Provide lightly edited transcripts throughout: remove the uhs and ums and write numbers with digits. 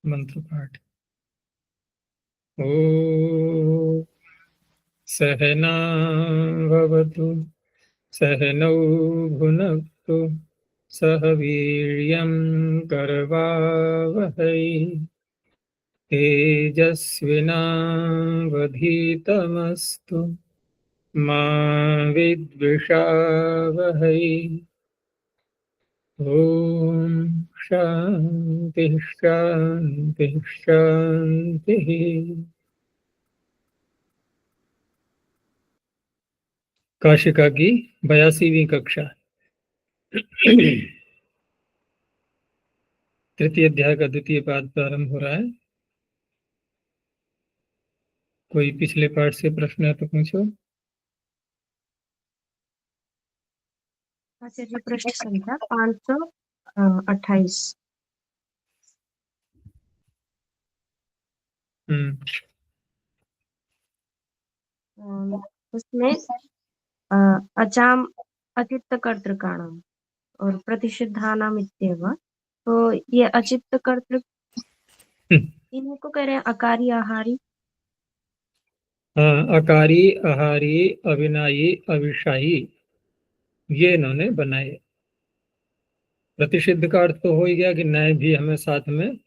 मंत्र पाठ। ओ सहना भवतु सहनौ भुनक्तु सह वीर्यं करवावहै तेजस्विनावधीतमस्तु मा विद्विषावहै। ओम शांति शांति शांति। काशिका की 82वीं कक्षा, तृतीय अध्याय का द्वितीय पाठ प्रारंभ हो रहा है। कोई पिछले पाठ से प्रश्न है तो पूछो। आचार्य पृष्ठ संख्या 528। उसमें अचाम अचित्त कर्तृकाणाम और प्रतिषिद्धानाम इत्येव। तो ये अचित्त कर्तृ इन्हीं को कह रहे हैं अकारी आहारी। हाँ, अकारी आहारी अविनायी अविषायी ये इन्होंने बनाए। प्रतिषिद्ध का अर्थ तो हो ही गया कि न्याय भी हमें साथ में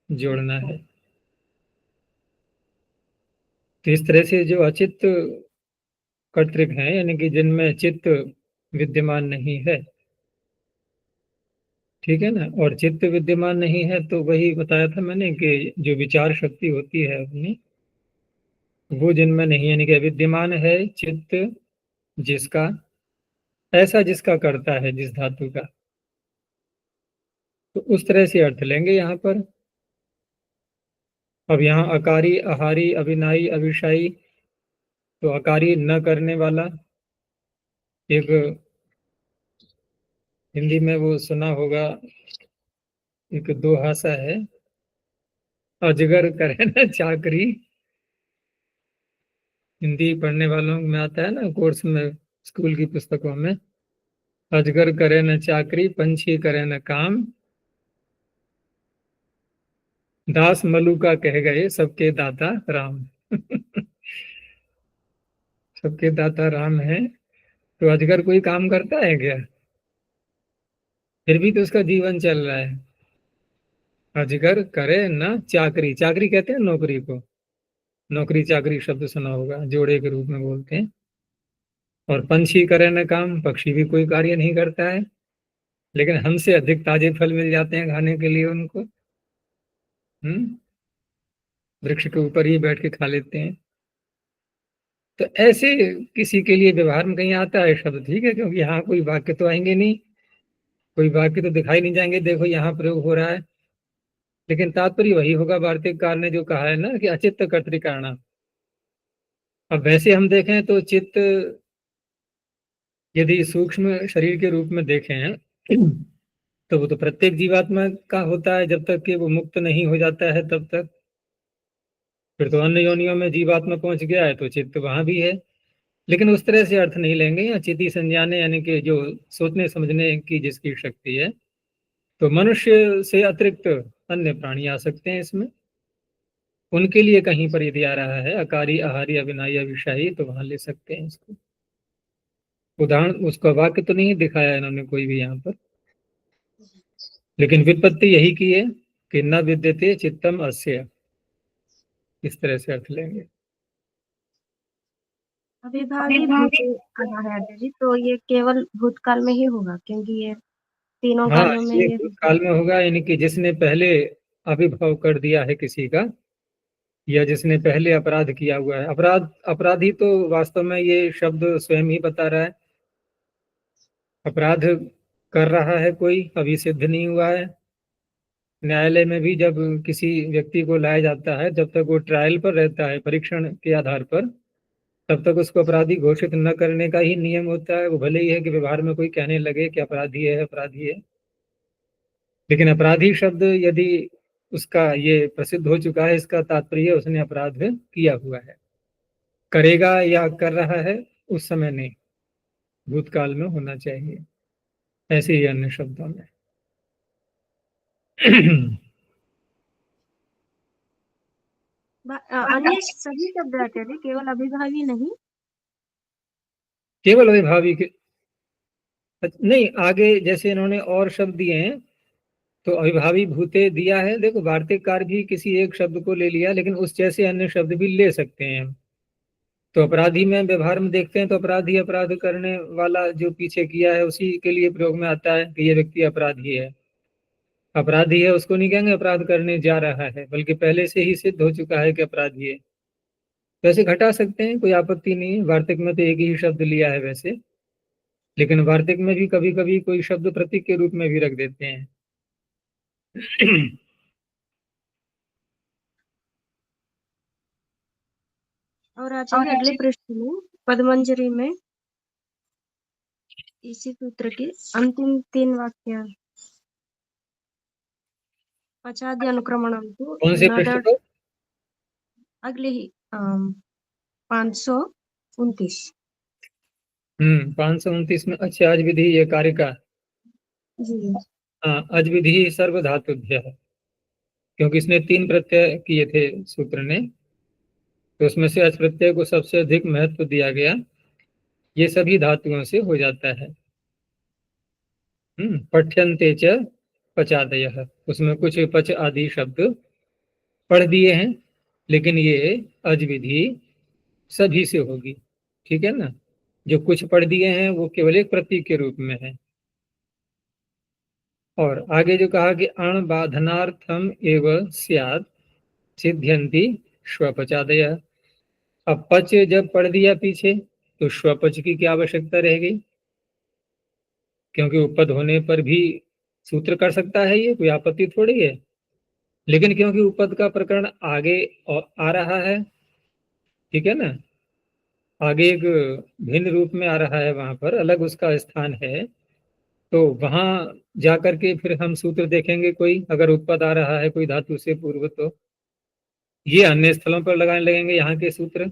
जोड़ना है। तो इस तरह से जो अचित्त कर्तृक हैं, यानी कि जिनमें चित्त विद्यमान नहीं है, ठीक है ना, और चित्त विद्यमान नहीं है तो वही बताया था मैंने कि जो विचार शक्ति होती है अपनी, वो जिनमें नहीं है, यानी कि विद्यमान है चित्त जिसका, ऐसा जिसका करता है जिस धातु का, तो उस तरह से अर्थ लेंगे यहाँ पर। अब यहाँ अकारी आहारी अविनायी अविषायी, तो अकारी न करने वाला, एक हिंदी में वो सुना होगा, एक दोहासा है, अजगर करे न चाकरी। हिंदी पढ़ने वालों में आता है ना कोर्स में, स्कूल की पुस्तकों में, अजगर करे न चाकरी पंछी करे न काम, दास मलुका कह गए सबके दाता राम। सबके दाता राम है, तो अजगर कोई काम करता है क्या? फिर भी तो उसका जीवन चल रहा है। अजगर करे न चाकरी, चाकरी कहते हैं नौकरी को, नौकरी चाकरी शब्द सुना होगा, जोड़े के रूप में बोलते हैं। और पंछी करे न काम, पक्षी भी कोई कार्य नहीं करता है, लेकिन हमसे अधिक ताजे फल मिल जाते हैं खाने के लिए उनको। वृक्ष के ऊपर ही बैठ के खा लेते हैं। तो ऐसे किसी के लिए व्यवहार में कहीं आता है शब्द, ठीक है, क्योंकि यहाँ कोई वाक्य तो आएंगे नहीं, कोई वाक्य तो दिखाई नहीं जाएंगे, देखो यहाँ प्रयोग हो रहा है, लेकिन तात्पर्य वही होगा वार्तिककार ने जो कहा है ना कि अचित्त कर्तृकाण। अब वैसे हम देखें तो चित्त यदि सूक्ष्म शरीर के रूप में देखें तो वो तो प्रत्येक जीवात्मा का होता है जब तक कि वो मुक्त नहीं हो जाता है तब तक। फिर तो अन्य योनियों में जीवात्मा पहुंच गया है तो चित्त वहां भी है, लेकिन उस तरह से अर्थ नहीं लेंगे। या चिति संज्ञाने, यानी कि जो सोचने समझने की जिसकी शक्ति है, तो मनुष्य से अतिरिक्त अन्य प्राणी आ सकते हैं इसमें, उनके लिए कहीं पर यदि आ रहा है अकारी आहारी अविनायी अविषायी तो वहां ले सकते हैं इसको। उदाहरण उसका वाक्य तो नहीं दिखाया इन्होंने कोई भी यहाँ पर, लेकिन विपत्ति यही की है कि न विद्यते चित्तम अस्य, इस तरह से अर्थ लेंगे। अविभागी भूते कहा है आचार्य जी, तो ये केवल भूतकाल में ही होगा क्योंकि ये तीनों हाँ, कालों में ये ये भूतकाल में होगा, यानी कि जिसने पहले अभिभव कर दिया है किसी का, या जिसने पहले अपराध किया हुआ है। अपराध, अपराधी तो वास्तव में ये शब्द स्वयं ही बता रहा है, अपराध कर रहा है कोई, अभी सिद्ध नहीं हुआ है। न्यायालय में भी जब किसी व्यक्ति को लाया जाता है, जब तक वो ट्रायल पर रहता है परीक्षण के आधार पर, तब तक उसको अपराधी घोषित न करने का ही नियम होता है। वो भले ही है कि व्यवहार में कोई कहने लगे कि अपराधी है अपराधी है, लेकिन अपराधी शब्द यदि उसका ये प्रसिद्ध हो चुका है, इसका तात्पर्य उसने अपराध किया हुआ है। करेगा या कर रहा है उस समय नहीं, भूतकाल में होना चाहिए, ऐसे ही अन्य शब्दों में। अन्य सभी शब्द आचार्य, केवल अभिभावी नहीं। केवल अभिभावी के नहीं, आगे जैसे इन्होंने और शब्द दिए हैं तो अभिभावी भूते दिया है। देखो वार्तिककार भी किसी एक शब्द को ले लिया, लेकिन उस जैसे अन्य शब्द भी ले सकते हैं। तो अपराधी में व्यवहार में देखते हैं तो अपराधी, अपराध करने वाला जो पीछे किया है उसी के लिए प्रयोग में आता है कि ये व्यक्ति अपराधी है। अपराधी है उसको नहीं कहेंगे अपराध करने जा रहा है, बल्कि पहले से ही सिद्ध हो चुका है कि अपराधी है। वैसे घटा सकते हैं, कोई आपत्ति नहीं है। वार्तिक में तो एक ही शब्द लिया है वैसे, लेकिन वार्तिक में भी कभी कभी कोई शब्द प्रतीक के रूप में भी रख देते हैं। और आचार्य अगले प्रश्न में पदमंजरी में इसी सूत्र के अंतिम 3 वाक्य, पचाद्य अनुक्रमणम तो कौन से प्रश्न को? अगले ही 529। 529 में। अच्छा, अज विधि ये कार्य का। जी हाँ, अज विधि सर्वधातुभ्य है, क्योंकि इसने 3 प्रत्यय किए थे सूत्र ने, तो उसमें से अच प्रत्यय को सबसे अधिक महत्व दिया गया। ये सभी धातुओं से हो जाता है। पठ्यन्ते च पचादयः, उसमें कुछ पच आदि शब्द पढ़ दिए हैं, लेकिन ये अज विधि सभी से होगी। ठीक है ना? जो कुछ पढ़ दिए हैं वो केवल एक प्रतीक के रूप में है। और आगे जो कहा कि अणबाधनार्थम एव स्यात् सिद्ध्यन्ति श्वपचादय। अब पच जब पढ़ दिया पीछे तो श्वपच की क्या आवश्यकता रह गई? क्योंकि उपपद होने पर भी सूत्र कर सकता है, ये कोई आपत्ति थोड़ी है। लेकिन क्योंकि उपपद का प्रकरण आगे आ रहा है, ठीक है ना, आगे एक भिन्न रूप में आ रहा है, वहां पर अलग उसका स्थान है, तो वहां जाकर के फिर हम सूत्र देखेंगे कोई, अगर उत्पद आ रहा है कोई धातु से पूर्व, तो ये अन्य स्थलों पर लगाने लगेंगे यहाँ के सूत्र।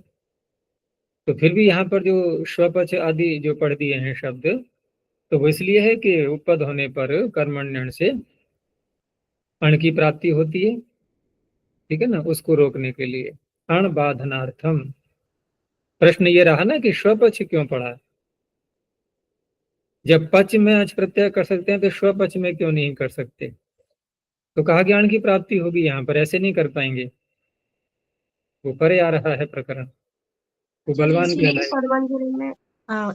तो फिर भी यहाँ पर जो स्वपच आदि जो पढ़ दिए हैं शब्द, तो वो इसलिए है कि उपपद होने पर कर्मण्यण से अण की प्राप्ति होती है। ठीक है ना, उसको रोकने के लिए अणबाधनार्थम। प्रश्न ये रहा ना कि स्वपच क्यों पढ़ा? जब पच में अच प्रत्यय कर सकते हैं तो स्वपच में क्यों नहीं कर सकते? तो कहा ज्ञान की प्राप्ति होगी, यहाँ पर ऐसे नहीं कर पाएंगे, वो परे आ रहा है प्रकरण, वो बलवान कहलाएगा। पदमंजरी में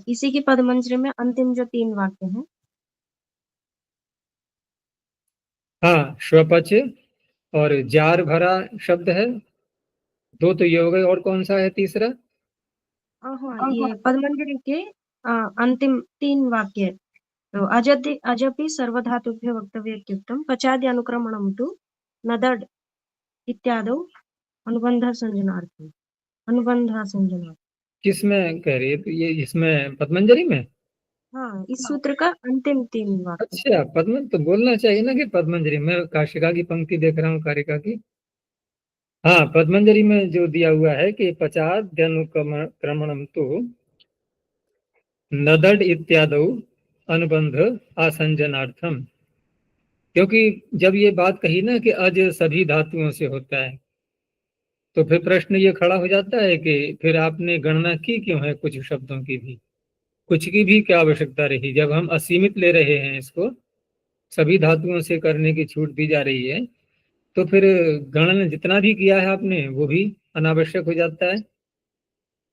इसी की पदमंजरी में अंतिम जो 3 वाक्य हैं, हाँ, स्वपच और जार भरा शब्द है, 2 तो ये हो गए, और कौन सा है तीसरा? हाँ, ये पदमंजरी के अंतिम 3 वाक्य। तो अजपि सर्वधातुभ्यो वक्तव्येत्युक्तं पचाद्य अनुक्रमणं तु नदड इत्यादौ अनुबंधासंजनार्थम। किसमें कह रही है? तो ये इसमें पद्मंजरी में? हाँ, इस सूत्र का अंतिम 3 वाक्य। अच्छा, पद्म तो बोलना चाहिए ना कि पद्मंजरी में। काशिका की पंक्ति देख रहा हूँ, कारिका की। हाँ, पद्मंजरी में जो दिया हुआ है कि पचाद्यनुक्रमणम तो नदड इत्यादौ अनुबंध आसंजनार्थम। क्योंकि जब ये बात कही ना कि अज सभी धातुओं से होता है, तो फिर प्रश्न ये खड़ा हो जाता है कि फिर आपने गणना की क्यों है कुछ शब्दों की भी? कुछ की भी क्या आवश्यकता रही जब हम असीमित ले रहे हैं इसको, सभी धातुओं से करने की छूट दी जा रही है, तो फिर गणना जितना भी किया है आपने वो भी अनावश्यक हो जाता है।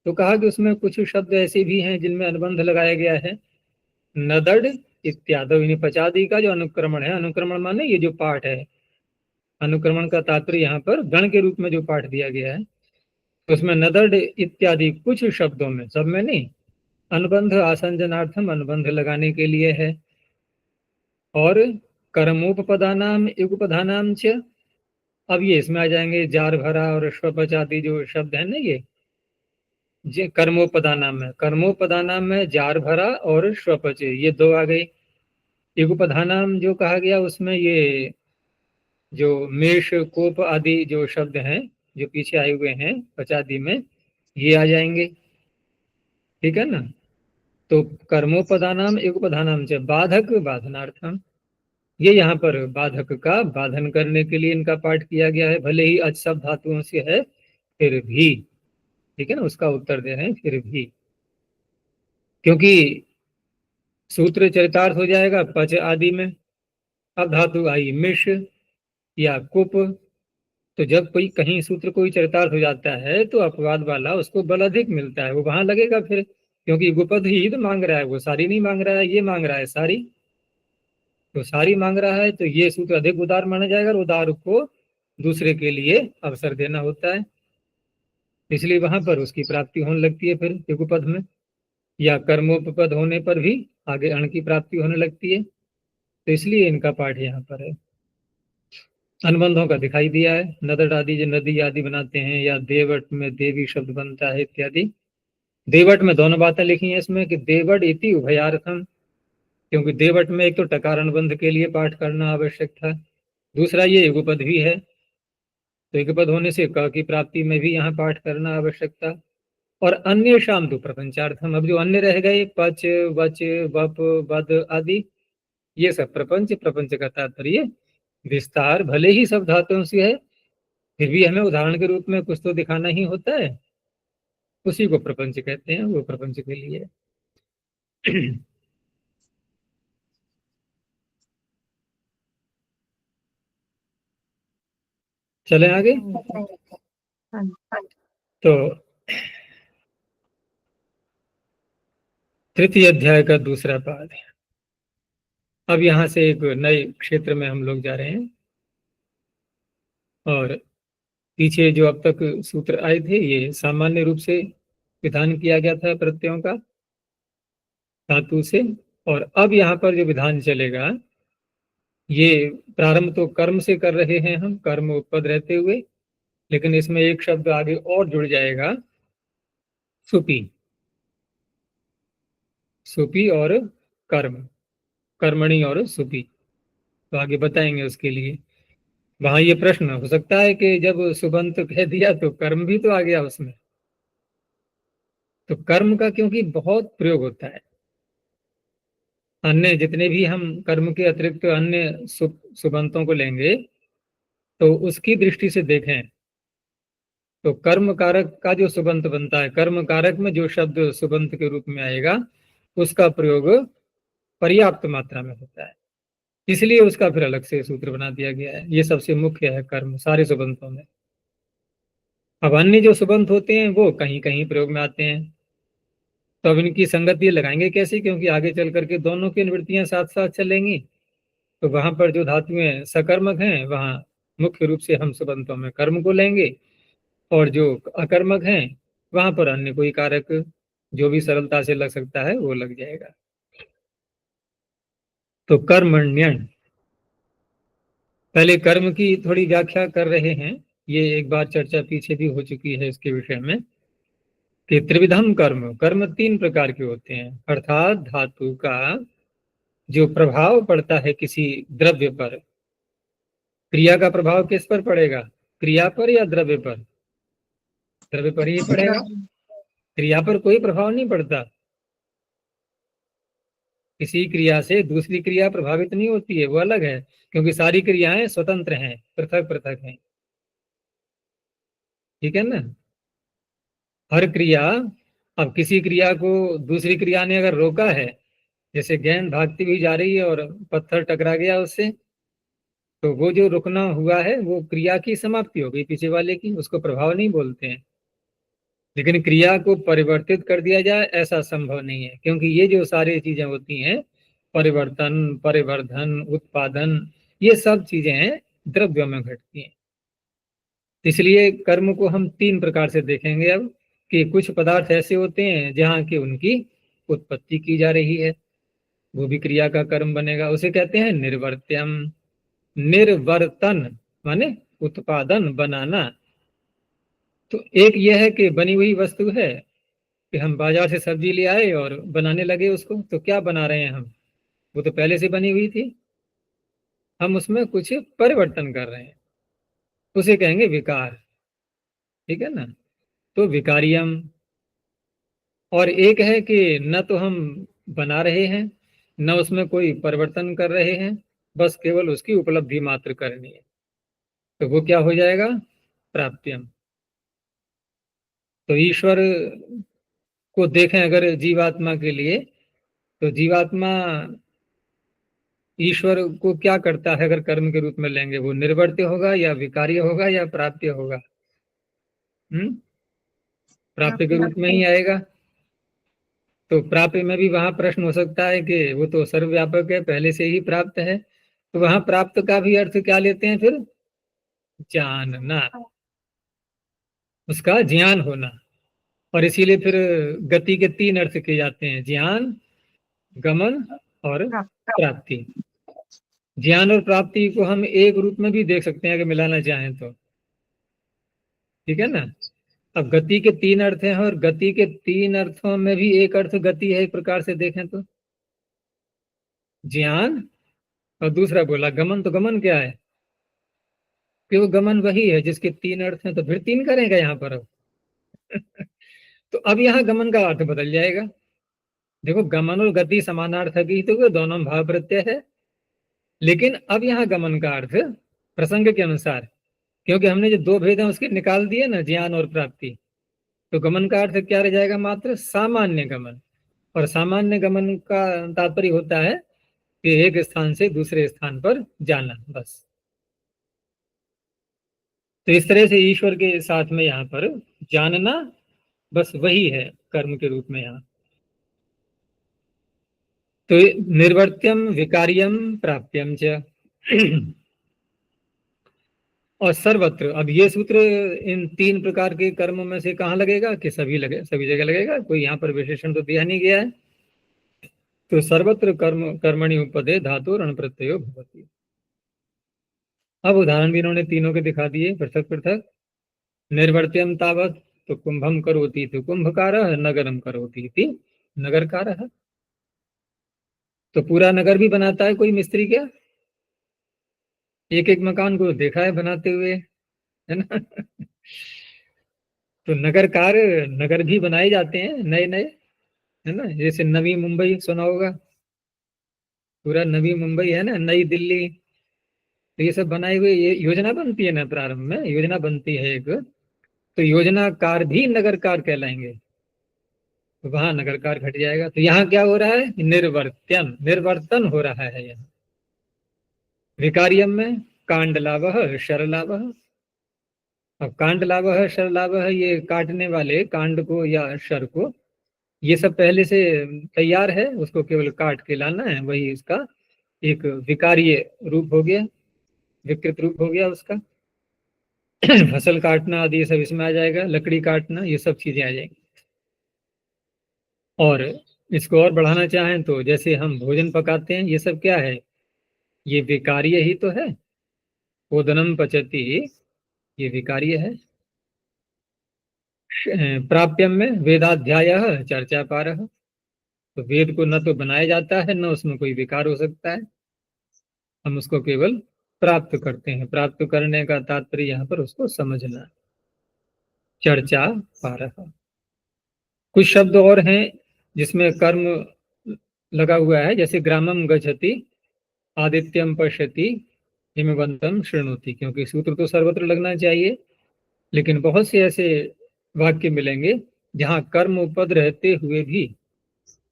तो कहा कि उसमें कुछ शब्द ऐसे भी हैं जिनमें अनुबंध लगाया गया है। नदड़ इत्यादि, पचादी का जो अनुक्रमण है, अनुक्रमण माने ये जो पाठ है, अनुक्रमण का तात्पर्य यहाँ पर गण के रूप में जो पाठ दिया गया है, तो उसमें नदड़ इत्यादि कुछ शब्दों में, सब में नहीं, अनुबंध आसंजनार्थम, अनुबंध लगाने के लिए है। और कर्मोपपदानाम युगपदानाम च, अब ये इसमें आ जाएंगे जार भरा और स्वपच आदि जो शब्द है ना, ये कर्मोपदानाम में, कर्मोपदानाम में जार भरा और स्वपच, ये 2 आ गई। युगपदानाम जो कहा गया उसमें ये जो मेष कोप आदि जो शब्द हैं जो पीछे आए हुए हैं पचादी में, ये आ जाएंगे। ठीक है ना? तो कर्मोपदानाम युगपदानाम से बाधक बाधनार्थम, ये यहाँ पर बाधक का बाधन करने के लिए इनका पाठ किया गया है। भले ही अच सब धातुओं से है, फिर भी, ठीक है ना, उसका उत्तर दे रहे हैं फिर भी, क्योंकि सूत्र चरितार्थ हो जाएगा पच आदि में। अब धातु आई मिश या कुप, तो जब कोई कहीं सूत्र कोई चरितार्थ हो जाता है तो अपवाद वाला उसको बल अधिक मिलता है, वो वहां लगेगा फिर, क्योंकि गुपद ही तो मांग रहा है, वो सारी नहीं मांग रहा है, ये मांग रहा है सारी। तो सारी मांग रहा है तो ये सूत्र अधिक उदार माना जाएगा, और उदार को दूसरे के लिए अवसर देना होता है, इसलिए वहां पर उसकी प्राप्ति होने लगती है फिर युगपद में। या कर्मोपपद होने पर भी आगे अण की प्राप्ति होने लगती है, तो इसलिए इनका पाठ यहाँ पर है। अनुबंधों का दिखाई दिया है, नदट आदि जो नदी आदि बनाते हैं, या देवट में देवी शब्द बनता है इत्यादि। देवट में दोनों बातें लिखी हैं इसमें कि देवट इति उभयार्थम, क्योंकि देवट में एक तो टकार अनुबंध के लिए पाठ करना आवश्यक था, दूसरा ये युगपद भी है, तो युगपद होने से क की प्राप्ति में भी यहाँ पाठ करना आवश्यक था। और अन्य शाम तो प्रपंचार्थम, अब जो अन्य रह गए पच वच वप वद आदि, ये सब प्रपंच, प्रपंच का तात्पर्य विस्तार, भले ही सब धातुओं से है फिर भी हमें उदाहरण के रूप में कुछ तो दिखाना ही होता है, उसी को प्रपंच कहते हैं, वो प्रपंच के लिए। चले आगे। हाँ। तो तृतीय अध्याय का दूसरा पाद है। अब यहाँ से एक नए क्षेत्र में हम लोग जा रहे हैं, और पीछे जो अब तक सूत्र आए थे ये सामान्य रूप से विधान किया गया था प्रत्ययों का धातु से, और अब यहाँ पर जो विधान चलेगा ये प्रारंभ तो कर्म से कर रहे हैं हम, कर्म उपपद रहते हुए, लेकिन इसमें एक शब्द आगे और जुड़ जाएगा, सुपी। सुपी और कर्म, कर्मणि और सुपी, तो आगे बताएंगे उसके लिए। वहां ये प्रश्न हो सकता है कि जब सुबंत कह दिया तो कर्म भी तो आ गया उसमें, तो कर्म का क्योंकि बहुत प्रयोग होता है, अन्य जितने भी हम कर्म के अतिरिक्त अन्य सुबंतों को लेंगे तो उसकी दृष्टि से देखें तो कर्म कारक का जो सुबंत बनता है, कर्म कारक में जो शब्द सुबंत के रूप में आएगा उसका प्रयोग पर्याप्त मात्रा में होता है, इसलिए उसका फिर अलग से सूत्र बना दिया गया है। ये सबसे मुख्य है कर्म सारे सुबंतों में। अब अन्य जो सुबंत होते हैं वो कहीं कहीं प्रयोग में आते हैं, तो अब इनकी संगति लगाएंगे कैसे, क्योंकि आगे चल करके दोनों की निवृत्तियां साथ साथ चलेंगी, तो वहां पर जो धातुएं सकर्मक हैं वहां मुख्य रूप से हम सुबंतों में कर्म को लेंगे, और जो अकर्मक हैं वहां पर अन्य कोई कारक जो भी सरलता से लग सकता है वो लग जाएगा। तो कर्मण्यन, पहले कर्म की थोड़ी व्याख्या कर रहे हैं, ये एक बार चर्चा पीछे भी हो चुकी है इसके विषय में, कि त्रिविधम कर्म, कर्म तीन प्रकार के होते हैं, अर्थात धातु का जो प्रभाव पड़ता है किसी द्रव्य पर, क्रिया का प्रभाव किस पर पड़ेगा, क्रिया पर या द्रव्य पर, द्रव्य पर ही पड़ेगा, क्रिया पर कोई प्रभाव नहीं पड़ता, किसी क्रिया से दूसरी क्रिया प्रभावित नहीं होती है, वो अलग है, क्योंकि सारी क्रियाएं स्वतंत्र हैं, पृथक पृथक हैं, ठीक है ना। हर क्रिया, अब किसी क्रिया को दूसरी क्रिया ने अगर रोका है, जैसे गेंद भागती हुई जा रही है और पत्थर टकरा गया उससे, तो वो जो रुकना हुआ है वो क्रिया की समाप्ति हो गई पीछे वाले की, उसको प्रभाव नहीं बोलते हैं। लेकिन क्रिया को परिवर्तित कर दिया जाए ऐसा संभव नहीं है, क्योंकि ये जो सारी चीजें होती हैं, परिवर्तन, परिवर्धन, उत्पादन, ये सब चीजें द्रव्यों में घटती हैं। इसलिए कर्म को हम तीन प्रकार से देखेंगे अब, कि कुछ पदार्थ ऐसे होते हैं जहाँ की उनकी उत्पत्ति की जा रही है, वो भी क्रिया का कर्म बनेगा, उसे कहते हैं निर्वर्त्यम। निर्वर्तन माने उत्पादन, बनाना। तो एक यह है कि बनी हुई वस्तु है, कि हम बाजार से सब्जी ले आए और बनाने लगे उसको, तो क्या बना रहे हैं हम, वो तो पहले से बनी हुई थी, हम उसमें कुछ परिवर्तन कर रहे हैं, उसे कहेंगे विकार, ठीक है ना। तो विकारियम। और एक है कि न तो हम बना रहे हैं न उसमें कोई परिवर्तन कर रहे हैं, बस केवल उसकी उपलब्धि मात्र करनी है, तो वो क्या हो जाएगा, प्राप्त्यम। तो ईश्वर को देखें अगर जीवात्मा के लिए, तो जीवात्मा ईश्वर को क्या करता है अगर कर्म के रूप में लेंगे, वो निर्वर्त्य होगा या विकार्य होगा या प्राप्य होगा? प्राप्य के रूप में ही आएगा। तो प्राप्य में भी वहां प्रश्न हो सकता है कि वो तो सर्वव्यापक है, पहले से ही प्राप्त है, तो वहां प्राप्त का भी अर्थ क्या लेते हैं फिर? जानना, उसका ज्ञान होना। और इसीलिए फिर गति के 3 अर्थ किए जाते हैं, ज्ञान, गमन और प्राप्ति। ज्ञान और प्राप्ति को हम एक रूप में भी देख सकते हैं अगर मिलाना चाहें तो, ठीक है ना। अब गति के 3 अर्थ हैं और गति के 3 अर्थों में भी एक अर्थ गति है, एक प्रकार से देखें तो ज्ञान, और दूसरा बोला गमन। तो गमन क्या है? कि वो गमन वही है जिसके 3 अर्थ हैं, तो फिर 3 करेंगे यहाँ पर अब। तो अब यहाँ गमन का अर्थ बदल जाएगा। देखो, गमन और गति समानार्थक ही तो दोनों में भाव प्रत्यय है, लेकिन अब यहाँ गमन का अर्थ प्रसंग के अनुसार, क्योंकि हमने जो 2 भेद हैं उसके निकाल दिए ना, ज्ञान और प्राप्ति, तो गमन का अर्थ क्या रह जाएगा? मात्र सामान्य गमन। और सामान्य गमन का तात्पर्य होता है कि एक स्थान से दूसरे स्थान पर जाना, बस। तो इस तरह से ईश्वर के साथ में यहाँ पर जानना बस वही है कर्म के रूप में यहाँ। तो निर्वर्त्यम, विकार्यम, प्राप्यम च। और सर्वत्र, अब ये सूत्र इन 3 प्रकार के कर्मों में से कहाँ लगेगा? कि सभी जगह लगेगा, कोई यहाँ पर विशेषण तो दिया नहीं गया है। तो सर्वत्र कर्मणि उपपदे धातु रण प्रत्ययो भवति। अब उदाहरण भी इन्होंने तीनों के दिखा दिए पृथक पृथक। निर्वर्त्यम तावत, तो कुंभम करोति तो कुंभकारः, नगरम करोति इति नगरकारः। तो पूरा नगर भी बनाता है कोई मिस्त्री क्या? एक एक मकान को देखा है बनाते हुए, है ना। तो नगरकार, नगर भी बनाए जाते हैं नए नए, है ना। जैसे नवी मुंबई सुना होगा, पूरा नवी मुंबई है ना, नई दिल्ली, तो ये सब बनाए हुए, ये योजना बनती है ना, प्रारंभ में योजना बनती है एक, तो योजनाकार भी नगरकार कहलाएंगे। तो वहां नगरकार घट जाएगा। तो यहाँ क्या हो रहा है? निर्वर्तन, निर्वर्तन हो रहा है यहाँ। विकार्यम में कांडलावः शरलावः। अब कांडलावः शरलावः, ये काटने वाले कांड को या शर को, ये सब पहले से तैयार है, उसको केवल काट के लाना है, वही इसका एक विकार्य रूप हो गया, विकृत रूप हो गया उसका। फसल काटना आदि ये सब इसमें आ जाएगा, लकड़ी काटना, ये सब चीजें आ जाएंगी। और इसको और बढ़ाना चाहें तो जैसे हम भोजन पकाते हैं, ये सब क्या है? ये विकार्य ही तो है। ओदनम पचति, ये विकार्य है। प्राप्यम में वेदाध्याय चर्चा पारः, तो वेद को न तो बनाया जाता है, न उसमें कोई विकार हो सकता है, हम उसको केवल प्राप्त करते हैं। प्राप्त करने का तात्पर्य यहाँ पर उसको समझना। चर्चा पारः। कुछ शब्द और हैं जिसमें कर्म लगा हुआ है, जैसे ग्रामम गच्छति, आदित्यम पश्यति, हिमवंतम शृणोति, क्योंकि सूत्र तो सर्वत्र लगना चाहिए, लेकिन बहुत से ऐसे वाक्य मिलेंगे जहाँ कर्म उपद रहते हुए भी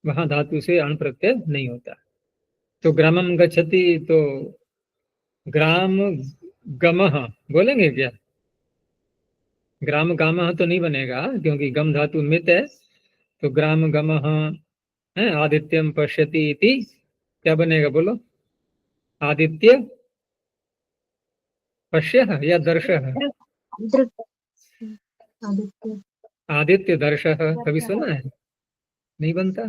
वहां धातु से अण प्रत्यय नहीं होता। तो ग्रामम गच्छति, तो ग्राम गमः बोलेंगे क्या? ग्राम गामः तो नहीं बनेगा, क्योंकि गम धातु मित है। तो ग्राम गमः है। आदित्यम पश्यति इति क्या बनेगा बोलो? आदित्य पश्य या दर्श? आदित्य दर्श, कभी सुना है? नहीं बनता।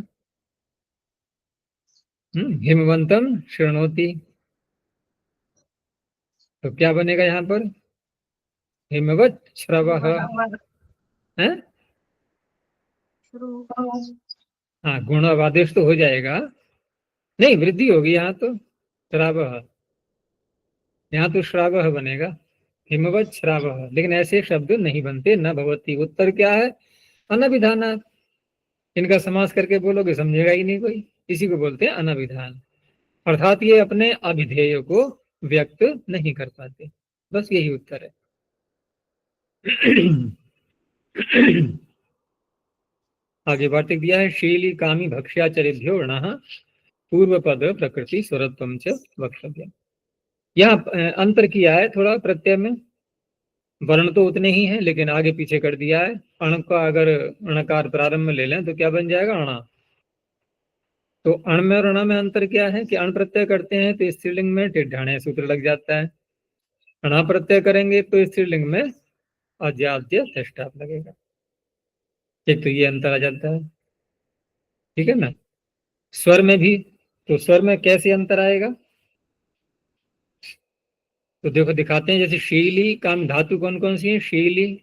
हिमवंतम शृणोति, तो क्या बनेगा यहाँ पर? हिमवत श्रवः है। हाँ, गुण अब आदेश तो हो जाएगा, नहीं वृद्धि होगी यहाँ तो, श्रावः, यहाँ तो श्रावः बनेगा, हिमवत श्रावः। लेकिन ऐसे शब्द नहीं बनते, न भवती। उत्तर क्या है? अनभिधानात्। इनका समास करके बोलोगे समझेगा ही नहीं कोई, इसी को बोलते हैं अनभिधान। अर्थात ये अपने अभिधेय को व्यक्त नहीं कर पाते, बस यही उत्तर है। आगे वार्तिक दिया है, शीली कामी भक्ष्याचरेभ्यो वर्णः पूर्व पद प्रकृति स्वरत्वम च वक्तव्य। यहाँ अंतर किया है थोड़ा प्रत्यय में, वर्ण तो उतने ही हैं लेकिन आगे पीछे कर दिया है। अण का अगर अणकार प्रारंभ में ले लें तो क्या बन जाएगा, अणा। तो अण में और अणा में अंतर क्या है कि अण प्रत्यय करते हैं तो स्त्रीलिंग में टिड्ढाणे सूत्र लग जाता है, अणा प्रत्यय करेंगे तो स्त्रीलिंग में अजाद्य षष्ठाप लगेगा। एक तो ये अंतर आ जाता है, ठीक है ना। स्वर में भी, तो स्वर में कैसे अंतर आएगा, तो देखो दिखाते हैं। जैसे शीली काम धातु कौन कौन सी है, शीली,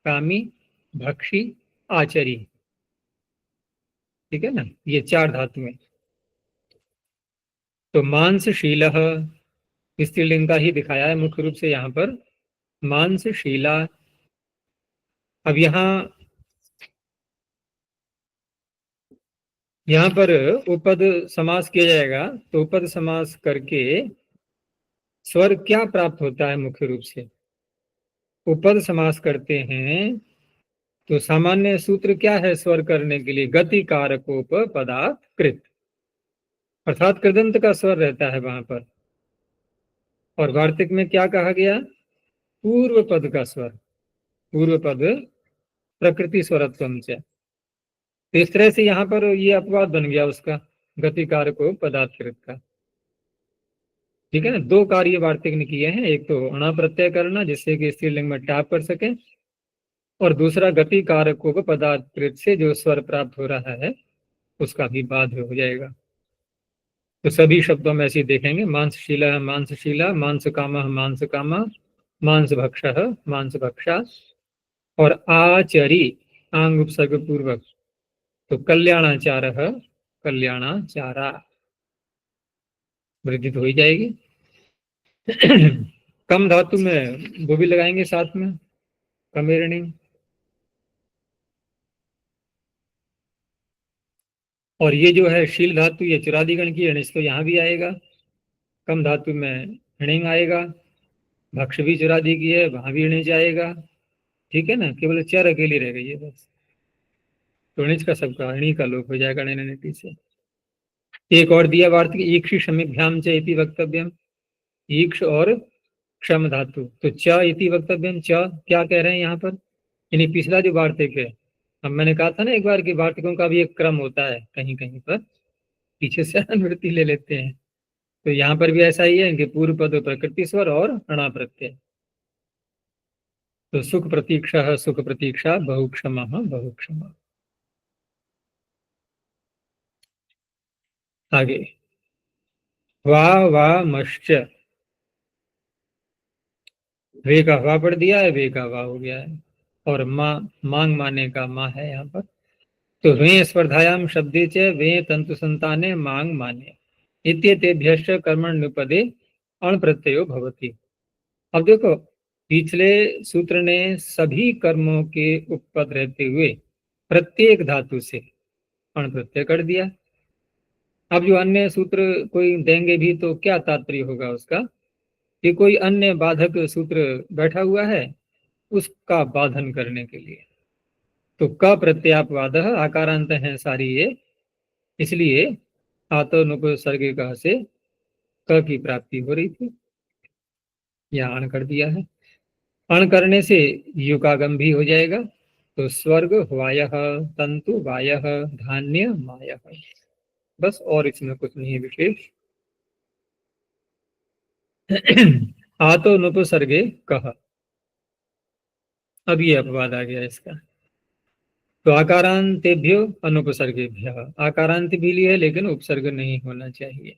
कामी, भक्षी, आचरी, ठीक है ना, ये 4 धातु हैं। तो मांसशील स्त्रीलिंग का ही दिखाया है मुख्य रूप से यहाँ पर, मांसशीला। अब यहाँ पर उपद समास किया जाएगा, तो उपद समास करके स्वर क्या प्राप्त होता है, मुख्य रूप से उपद समास करते हैं तो सामान्य सूत्र क्या है स्वर करने के लिए, गति कारकोप पदार्थ कृत, अर्थात कृदंत का स्वर रहता है वहां पर। और वार्तिक में क्या कहा गया, पूर्व पद का स्वर, पूर्व पद प्रकृति स्वरत्वम से। तो इस तरह से यहाँ पर ये अपवाद बन गया उसका, गति कारकोप पदार्थ कृत का, ठीक है ना। 2 कार्य वार्तिक ने किए हैं, एक तो अणा प्रत्यय करना जिससे कि स्त्रीलिंग में टाप कर सके, और दूसरा गति कारकोप पदार्थ कृत से जो स्वर प्राप्त हो रहा है उसका भी बाध हो जाएगा। तो सभी शब्दों में ऐसे देखेंगे, मांसशीला मांसशीला, मांस काम मांस कामा, मांस भक्ष मांस भक्षा, और आचरी आंग उपसर्ग पूर्वक, तो कल्याणाचार कल्याणाचारा, वृद्धि तो हो ही जाएगी। कम धातु में वो भी लगाएंगे साथ में, कमेरणी। और ये जो है शील धातु ये चुरादिगण की ऋणिस तो यहाँ भी आएगा, कम धातु में ऋणिंग आएगा, भक्ष भी चुरादि की है वहां भी ऋणिज आएगा, ठीक है ना। केवल चर अकेली रह गई है बस, तो ऋणिज का सबका ऋणी का लोप हो जाएगा ऋणनिति से। एक और दिया वार्तिक, ईक्ष शमिभ्याम च इति वक्तव्यम, ईक्ष और क्षम धातु, तो च इति वक्तव्यम, च क्या कह रहे हैं यहाँ पर, यानी पिछला जो वार्तिक है, अब मैंने कहा था ना एक बार कि वार्तिकों का भी एक क्रम होता है, कहीं कहीं पर पीछे से अनुवृत्ति ले लेते हैं, तो यहाँ पर भी ऐसा ही है कि पूर्व पद प्रकृति स्वर और अणा प्रत्यय। तो सुख प्रतीक्षा सुख प्रतीक्षा, बहुक्षम बहुक्षम। आगे वा मश्च, वे का हवा पढ़ दिया है, वे का हवा हो गया है, और माँ मांग माने का माँ है यहाँ पर। तो वे स्पर्धायाम शब्दे च वे तंतु संताने मांग माने इत्येतेभ्यश्च कर्मण निपदे अण प्रत्ययो भवति। अब देखो पिछले सूत्र ने सभी कर्मों के उपपद रहते हुए प्रत्येक धातु से अण प्रत्यय कर दिया। अब जो अन्य सूत्र कोई देंगे भी तो क्या तात्पर्य होगा उसका, कि कोई अन्य बाधक सूत्र बैठा हुआ है उसका बाधन करने के लिए। तो क प्रत्यापवाद आकारांत है सारी ये, इसलिए आत्मोपसर्गे का से क की प्राप्ति हो रही थी, यहाँ अण कर दिया है। अण करने से युकागम भी हो जाएगा, तो स्वर्ग वायः तंतु वायः धान्य मायः, बस और इसमें कुछ नहीं है विशेष। आत्मोपसर्गे कह, अब ये अपवाद आ गया इसका। तो आकारांतेभ्यो अनुपसर्गेभ्य, आकारांत भी लिया है लेकिन उपसर्ग नहीं होना चाहिए,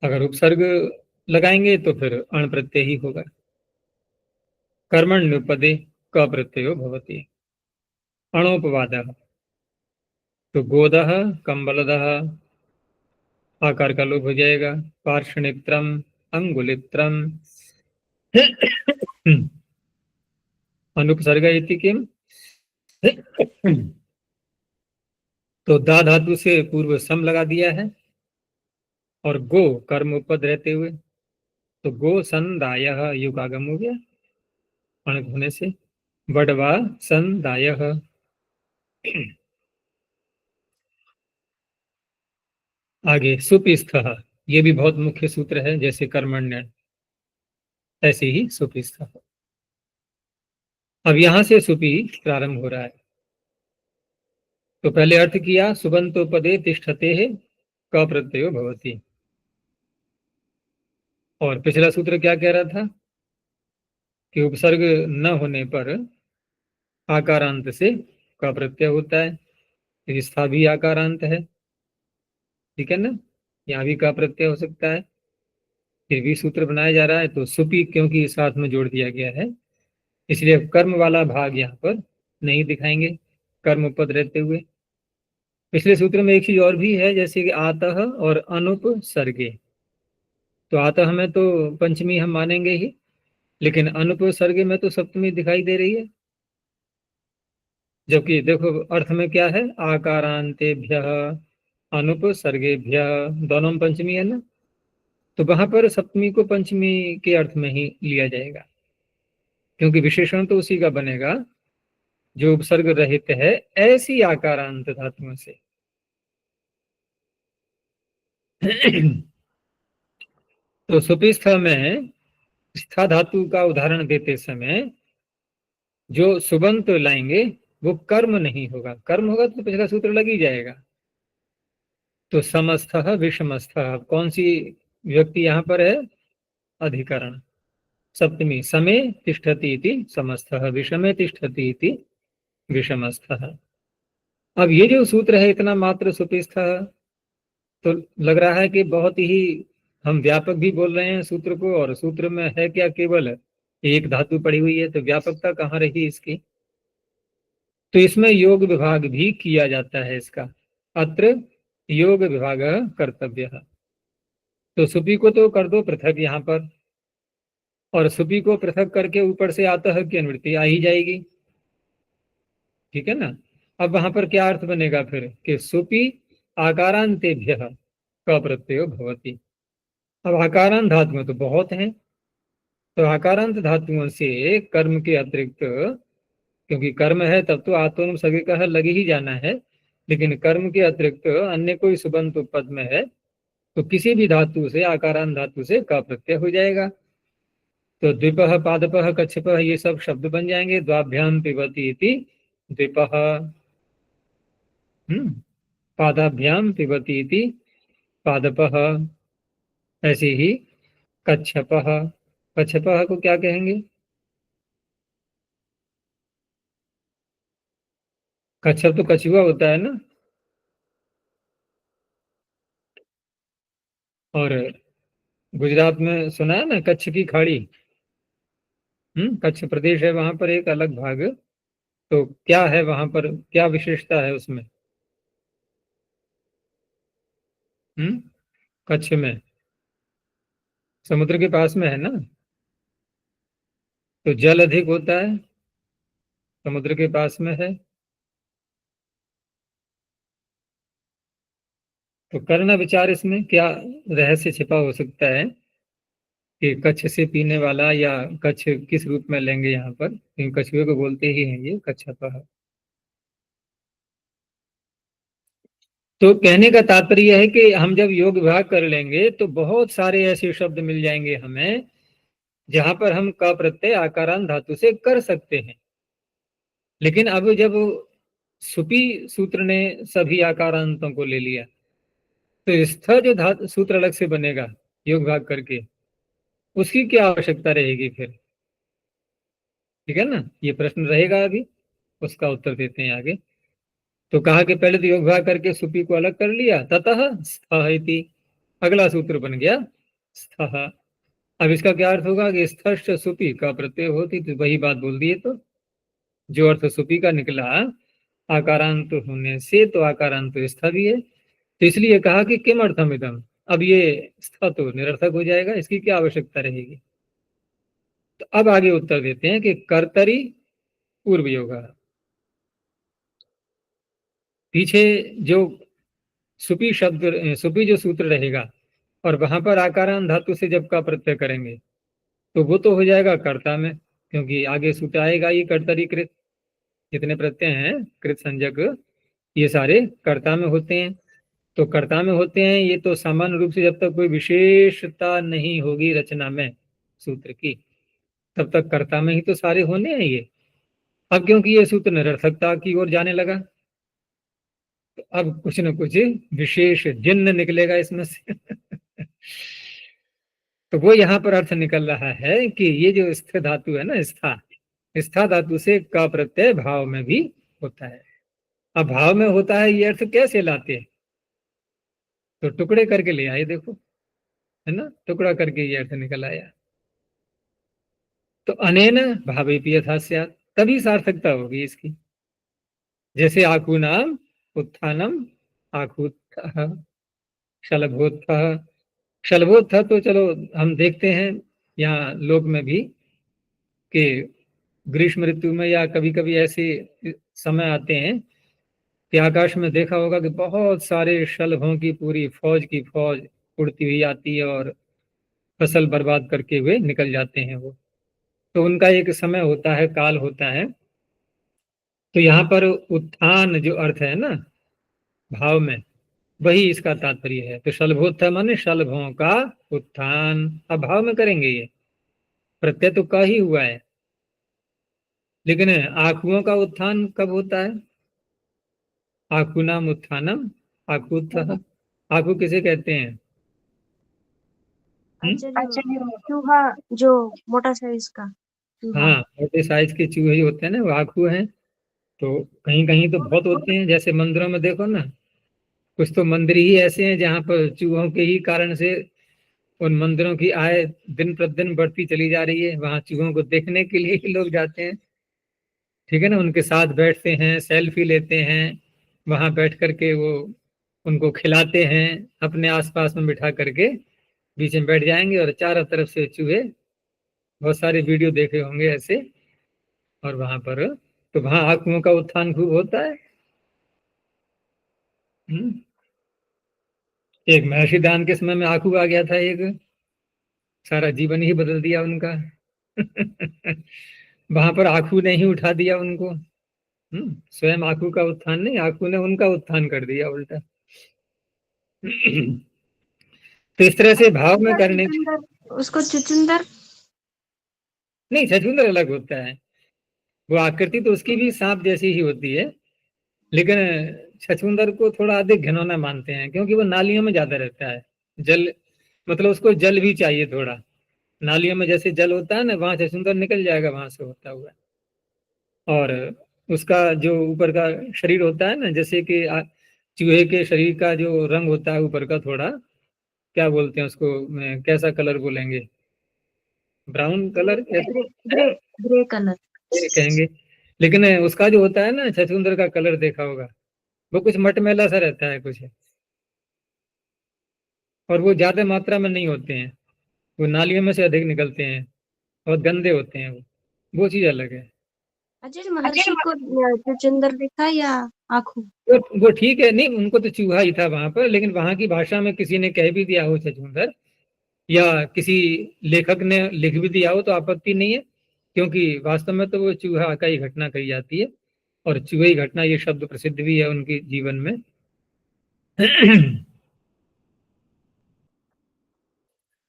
अगर उपसर्ग लगाएंगे तो फिर अण प्रत्यय ही होगा। कर्मण्युपदे क प्रत्ययो भवति, अणोपवादः, तो गोदः कंबलदः आकार का लोप हो जाएगा, पार्षणित्रम अंगुलित्रम अनुपसर्ग इति किम, तो दा धातु से पूर्व सम लगा दिया है, और गो कर्म उपद रहते हुए, तो गो संदायः युगागम हो गया अण होने से, वडवा संदायः, आगे सुपिस्थः, ये भी बहुत मुख्य सूत्र है, जैसे कर्मण्य ऐसे ही सुपिस्थः। अब यहां से सुपी प्रारंभ हो रहा है। तो पहले अर्थ किया सुबंतो पदे तिष्ठते है क प्रत्ययो भवति, और पिछला सूत्र क्या कह रहा था कि उपसर्ग न होने पर आकारांत से क प्रत्यय होता है, फिर स्था भी आकारांत है, ठीक है ना, यहाँ भी का प्रत्यय हो सकता है, फिर भी सूत्र बनाया जा रहा है। तो सुपी क्योंकि साथ में जोड़ दिया गया है, इसलिए अब कर्म वाला भाग यहाँ पर नहीं दिखाएंगे कर्म पद रहते हुए। पिछले सूत्र में एक चीज और भी है, जैसे कि आतः और अनुपसर्गे। तो आतः में तो पंचमी हम मानेंगे ही, लेकिन अनुपसर्गे में तो सप्तमी दिखाई दे रही है। जबकि देखो अर्थ में क्या है, आकारांतेभ्य अनुपसर्गेभ्य, दोनों में पंचमी है ना, तो वहां पर सप्तमी को पंचमी के अर्थ में ही लिया जाएगा, क्योंकि विशेषण तो उसी का बनेगा जो उपसर्ग रहित है ऐसी आकारांत धातुओं से। तो सुपिस्थ में स्था धातु का उदाहरण देते समय जो सुबंत लाएंगे वो कर्म नहीं होगा, कर्म होगा तो पिछला सूत्र लग ही जाएगा। तो समस्थ विषमस्थ, कौन सी व्यक्ति यहाँ पर है, अधिकरण सप्तमी, समे तिष्ठति इति समस्थः, विषमे तिष्ठति इति विषमस्थः। अब ये जो सूत्र है इतना मात्र सुपिस्थः, तो लग रहा है कि बहुत ही हम व्यापक भी बोल रहे हैं सूत्र को, और सूत्र में है क्या, केवल एक धातु पड़ी हुई है, तो व्यापकता कहाँ रही इसकी। तो इसमें योग विभाग भी किया जाता है इसका, अत्र योग विभाग कर्तव्य। तो सुपी को तो कर दो पृथक यहाँ पर, और सुपी को पृथक करके ऊपर से आतः की अनुवृत्ति आ ही जाएगी, ठीक है ना। अब वहां पर क्या अर्थ बनेगा फिर कि सुपी आकारांतेभ्य क प्रत्ययो भवति। अब आकारांत धातुएं तो बहुत हैं, तो आकारांत धातुओं से कर्म के अतिरिक्त, क्योंकि कर्म है तब तो आत्म सगे का लग ही जाना है, लेकिन कर्म के अतिरिक्त अन्य कोई सुबंत पद में है तो किसी भी धातु से, आकारांत धातु से का प्रत्यय हो जाएगा। तो द्विपः पादपः कच्छपः ये सब शब्द बन जाएंगे, द्वाभ्याम पिबति इति द्विपः, पादाभ्याम पिबति इति पादपः, ऐसे ही कच्छपः, कच्छपः को क्या कहेंगे, कच्छप तो कछुआ होता है ना। और गुजरात में सुना है ना कच्छ की खाड़ी, कच्छ प्रदेश है वहां पर एक अलग भाग, तो क्या है वहां पर, क्या विशेषता है उसमें, कच्छ में समुद्र के पास में है ना, तो जल अधिक होता है, समुद्र के पास में है। तो करना विचार इसमें क्या रहस्य छिपा हो सकता है कि कच्छ से पीने वाला, या कच्छ किस रूप में लेंगे यहाँ पर, क्योंकि कछुए को बोलते ही हैं ये कच्छपः। तो कहने का तात्पर्य है कि हम जब योग विभाग कर लेंगे तो बहुत सारे ऐसे शब्द मिल जाएंगे हमें जहां पर हम का प्रत्यय आकारांत धातु से कर सकते हैं। लेकिन अब जब सुपी सूत्र ने सभी आकारांतों को ले लिया, तो स्थ जो धातु सूत्र अलग से बनेगा योग भाग करके, उसकी क्या आवश्यकता रहेगी फिर, ठीक है ना, ये प्रश्न रहेगा अभी, उसका उत्तर देते हैं आगे। तो कहा कि पहले तो योग भाग करके सुपी को अलग कर लिया, ततः स्थः इति, अगला सूत्र बन गया स्थः। अब इसका क्या अर्थ होगा कि स्थश्च सुपी का प्रत्यय होती, तो वही बात बोल दिए, तो जो अर्थ सुपी का निकला आकारांत होने से, तो आकारांत स्था भी है, तो इसलिए कहा कि किम अर्थम इदम, अब ये स्था तो निरर्थक हो जाएगा, इसकी क्या आवश्यकता रहेगी। तो अब आगे उत्तर देते हैं कि कर्तरी पूर्व योग, पीछे जो सुपी शब्द, सुपी जो सूत्र रहेगा और वहां पर आकारांत धातु से जब का प्रत्यय करेंगे तो वो तो हो जाएगा कर्ता में, क्योंकि आगे सूत्र आएगा ये कर्तरी कृत। जितने प्रत्यय हैं कृत संज्ञक, ये सारे कर्ता में होते हैं। तो कर्ता में होते हैं ये तो सामान्य रूप से, जब तक कोई विशेषता नहीं होगी रचना में सूत्र की, तब तक कर्ता में ही तो सारे होने हैं ये। अब क्योंकि ये सूत्र निरर्थकता की ओर जाने लगा, तो अब कुछ न कुछ विशेष जिन्न निकलेगा इसमें से तो वो यहाँ पर अर्थ निकल रहा है कि ये जो स्थ धातु है ना, स्था धातु से क प्रत्यय भाव में भी होता है। अब भाव में होता है, ये अर्थ कैसे लाते हैं? तो टुकड़े करके ले आए, देखो, है ना, टुकड़ा करके ये अर्थ निकल आया। तो अनेन भावेपि यथा स्यात्, तभी सार्थकता होगी इसकी। जैसे आकूनाम उत्थानम आकूत्थः शलभोत्थः। शलभोत्थः तो चलो हम देखते हैं यहाँ लोक में भी कि ग्रीष्म ऋतु में या कभी कभी ऐसे समय आते हैं कि आकाश में देखा होगा कि बहुत सारे शलभों की पूरी फौज की फौज उड़ती हुई आती है और फसल बर्बाद करके हुए निकल जाते हैं वो। तो उनका एक समय होता है, काल होता है। तो यहाँ पर उत्थान जो अर्थ है ना भाव में, वही इसका तात्पर्य है। तो शलभोत्थान माने शलभों का उत्थान। अब भाव में करेंगे ये, प्रत्यय तो का ही हुआ है, लेकिन आखुओं का उत्थान कब होता है? आखुनाम उत्थानम आखुत्थः। आखु किसे कहते हैं? आचार्य चूहा जो मोटा साइज का चूहा। हाँ, छोटे साइज के चूहे ही होते हैं ना, वो आखू हैं। तो कहीं कहीं तो बहुत होते हैं, जैसे मंदिरों में देखो ना, कुछ तो मंदिर ही ऐसे हैं जहाँ पर चूहों के ही कारण से उन मंदिरों की आय दिन प्रतिदिन बढ़ती चली जा रही है। वहां चूहों को देखने के लिए ही लोग जाते हैं, ठीक है ना, उनके साथ बैठते हैं, सेल्फी लेते हैं, वहां बैठ करके वो उनको खिलाते हैं, अपने आसपास में बिठा करके बीच में बैठ जाएंगे और चारों तरफ से चूहे, बहुत सारे वीडियो देखे होंगे ऐसे। और वहां पर तो वहां आंखों का उत्थान खूब होता है। एक महर्षि दान के समय में आंखू आ गया था एक, सारा जीवन ही बदल दिया उनका वहां पर आंखू ने ही उठा दिया उनको। स्वयं आंखू का उत्थान नहीं, आंखू ने उनका उत्थान कर दिया उल्टा तो इस तरह से भाव में करने, उसको चुचुंदर नहीं, छछूंदर अलग होता है। वो आकृति तो उसकी भी सांप जैसी ही होती है, लेकिन छछूंदर को थोड़ा अधिक घिनौना मानते हैं, क्योंकि वो नालियों में ज्यादा रहता है। जल, मतलब उसको जल भी चाहिए थोड़ा। नालियों में जैसे जल होता है ना, वहां छछूंदर निकल जाएगा वहां से होता हुआ। और उसका जो ऊपर का शरीर होता है ना, जैसे कि चूहे के शरीर का जो रंग होता है ऊपर का, थोड़ा क्या बोलते हैं उसको, कैसा कलर बोलेंगे? Brown colour grey grey grey colour कहेंगे। लेकिन उसका जो होता है ना छछूंदर का कलर, देखा होगा, वो कुछ मटमैला सा रहता है कुछ, और वो ज्यादा मात्रा में नहीं होते हैं, वो नालियों में से अधिक निकलते हैं और गंदे होते हैं वो चीज अलग है। अजय महर्षि को चुचुंदर देखा या आंखों? वो ठीक है, नहीं, उनको तो चूहा ही था वहां पर, लेकिन वहां की भाषा में किसी ने कह भी दिया हो छछूंदर, या किसी लेखक ने लिख भी दिया हो, तो आपत्ति नहीं है, क्योंकि वास्तव में तो वो चूहा का ही घटना कही जाती है, और चूहे ही घटना ये शब्द प्रसिद्ध भी है उनके जीवन में